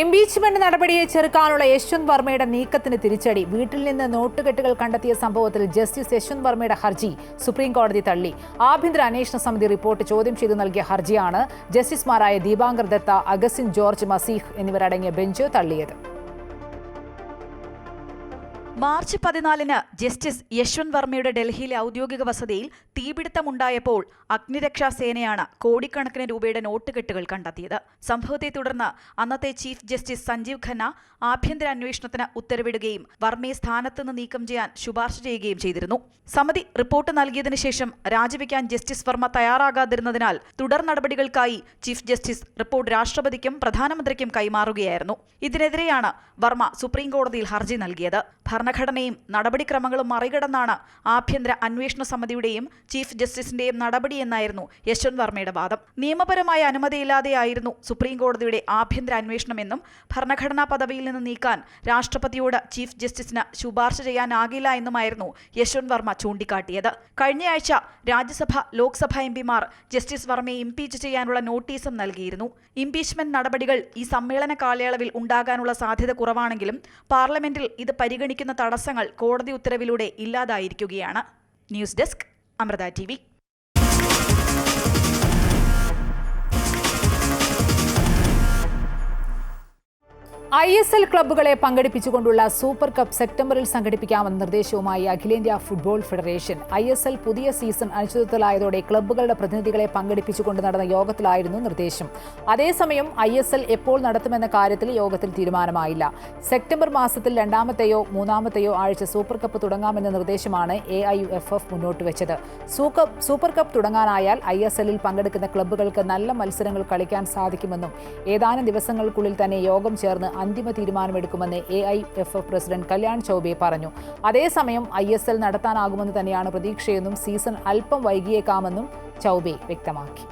ഇംപീച്ച്മെന്റ് നടപടിയെ ചെറുക്കാനുള്ള യശ്വന്ത് വർമ്മയുടെ നീക്കത്തിന് തിരിച്ചടി. വീട്ടിൽ നിന്ന് നോട്ടുകെട്ടുകൾ കണ്ടെത്തിയ സംഭവത്തിൽ ജസ്റ്റിസ് യശ്വന്ത് വർമ്മയുടെ ഹർജി സുപ്രീം കോടതി തള്ളി. ആഭ്യന്തര അന്വേഷണ സമിതി റിപ്പോർട്ട് ചോദ്യം ചെയ്ത് നൽകിയ ഹർജിയാണ് ജസ്റ്റിസുമാരായ ദീപാങ്കർ ദത്ത, അഗസ്റ്റിൻ ജോർജ് മസീഹ് എന്നിവരടങ്ങിയ ബെഞ്ച് തള്ളിയത്. മാർച്ച് 14-ന് ജസ്റ്റിസ് യശ്വന്ത് വർമ്മയുടെ ഡൽഹിയിലെ ഔദ്യോഗിക വസതിയിൽ തീപിടുത്തമുണ്ടായപ്പോൾ അഗ്നിരക്ഷാസേനയാണ് കോടിക്കണക്കിന് രൂപയുടെ നോട്ടുകെട്ടുകൾ കണ്ടെത്തിയത്. സംഭവത്തെ തുടർന്ന് അന്നത്തെ ചീഫ് ജസ്റ്റിസ് സഞ്ജീവ് ഖന്ന ആഭ്യന്തര അന്വേഷണത്തിന് ഉത്തരവിടുകയും വർമ്മയെ സ്ഥാനത്തുനിന്ന് നീക്കം ചെയ്യാൻ ശുപാർശ ചെയ്യുകയും ചെയ്തിരുന്നു. സമിതി റിപ്പോർട്ട് നൽകിയതിനു ശേഷം രാജിവെക്കാൻ ജസ്റ്റിസ് വർമ്മ തയ്യാറാകാതിരുന്നതിനാൽ തുടർ നടപടികൾക്കായി ചീഫ് ജസ്റ്റിസ് റിപ്പോർട്ട് രാഷ്ട്രപതിക്കും പ്രധാനമന്ത്രിക്കും കൈമാറുകയായിരുന്നു. ഇതിനെതിരെയാണ് വർമ്മ സുപ്രീം കോടതിയിൽ ഹർജി നൽകിയത്. ഭരണഘടനയും നടപടിക്രമങ്ങളും മറികടന്നാണ് ആഭ്യന്തര അന്വേഷണ സമിതിയുടെയും ചീഫ് ജസ്റ്റിസിന്റെയും നടപടിയെന്നായിരുന്നു യശ്വന്ത് വർമ്മയുടെ വാദം. നിയമപരമായ അനുമതിയില്ലാതെയായിരുന്നു സുപ്രീം കോടതിയുടെ ആഭ്യന്തര അന്വേഷണമെന്നും ഭരണഘടനാ പദവിയിൽ നിന്ന് നീക്കാൻ രാഷ്ട്രപതിയോട് ചീഫ് ജസ്റ്റിസിന് ശുപാർശ ചെയ്യാനാകില്ല എന്നുമായിരുന്നു യശ്വന്ത് വർമ്മ ചൂണ്ടിക്കാട്ടിയത്. കഴിഞ്ഞയാഴ്ച രാജ്യസഭ ലോക്സഭ എംപിമാർ ജസ്റ്റിസ് വർമ്മയെ ഇംപീച്ച് ചെയ്യാനുള്ള നോട്ടീസും നൽകിയിരുന്നു. ഇംപീച്ച്മെന്റ് നടപടികൾ ഈ സമ്മേളന കാലയളവിൽ ഉണ്ടാകാനുള്ള സാധ്യത കുറവാണെങ്കിലും പാർലമെന്റിൽ ഇത് പരിഗണിക്കുന്ന തടസ്സങ്ങൾ കോടതി ഉത്തരവിലൂടെ ഇല്ലാതായിരിക്കുകയാണ്. News desk Amrita TV. ISL ക്ലബ്ബുകളെ പങ്കെടുപ്പിച്ചുകൊണ്ടുള്ള സൂപ്പർ കപ്പ് സെപ്റ്റംബറിൽ സംഘടിപ്പിക്കാമെന്ന നിർദ്ദേശവുമായി അഖിലേന്ത്യാ ഫുട്ബോൾ ഫെഡറേഷൻ. ISL പുതിയ സീസൺ അനിശ്ചിതത്വത്തിലായതോടെ ക്ലബ്ബുകളുടെ പ്രതിനിധികളെ പങ്കെടുപ്പിച്ചുകൊണ്ട് നടന്ന യോഗത്തിലായിരുന്നു നിർദ്ദേശം. അതേസമയം ISL എപ്പോൾ നടത്തുമെന്ന കാര്യത്തിൽ യോഗത്തിൽ തീരുമാനമായില്ല. സെപ്റ്റംബർ മാസത്തിൽ 2ാമത്തെയോ 3ാമത്തെയോ ആഴ്ച സൂപ്പർ കപ്പ് തുടങ്ങാമെന്ന നിർദ്ദേശമാണ് AIFF മുന്നോട്ട് വെച്ചത്. സൂപ്പർ കപ്പ് തുടങ്ങാനായാൽ ISLൽ പങ്കെടുക്കുന്ന ക്ലബ്ബുകൾക്ക് നല്ല മത്സരങ്ങൾ കളിക്കാൻ സാധിക്കുമെന്നും ഏതാനും ദിവസങ്ങൾക്കുള്ളിൽ തന്നെ യോഗം ചേർന്ന് അന്തിമ തീരുമാനമെടുക്കുമെന്ന് AIFF പ്രസിഡന്റ് കല്യാൺ ചൗബെ പറഞ്ഞു. അതേസമയം ISL നടത്താനാകുമെന്ന് തന്നെയാണ് പ്രതീക്ഷയെന്നും സീസൺ അല്പം വൈകിയേക്കാമെന്നും ചൗബെ വ്യക്തമാക്കി.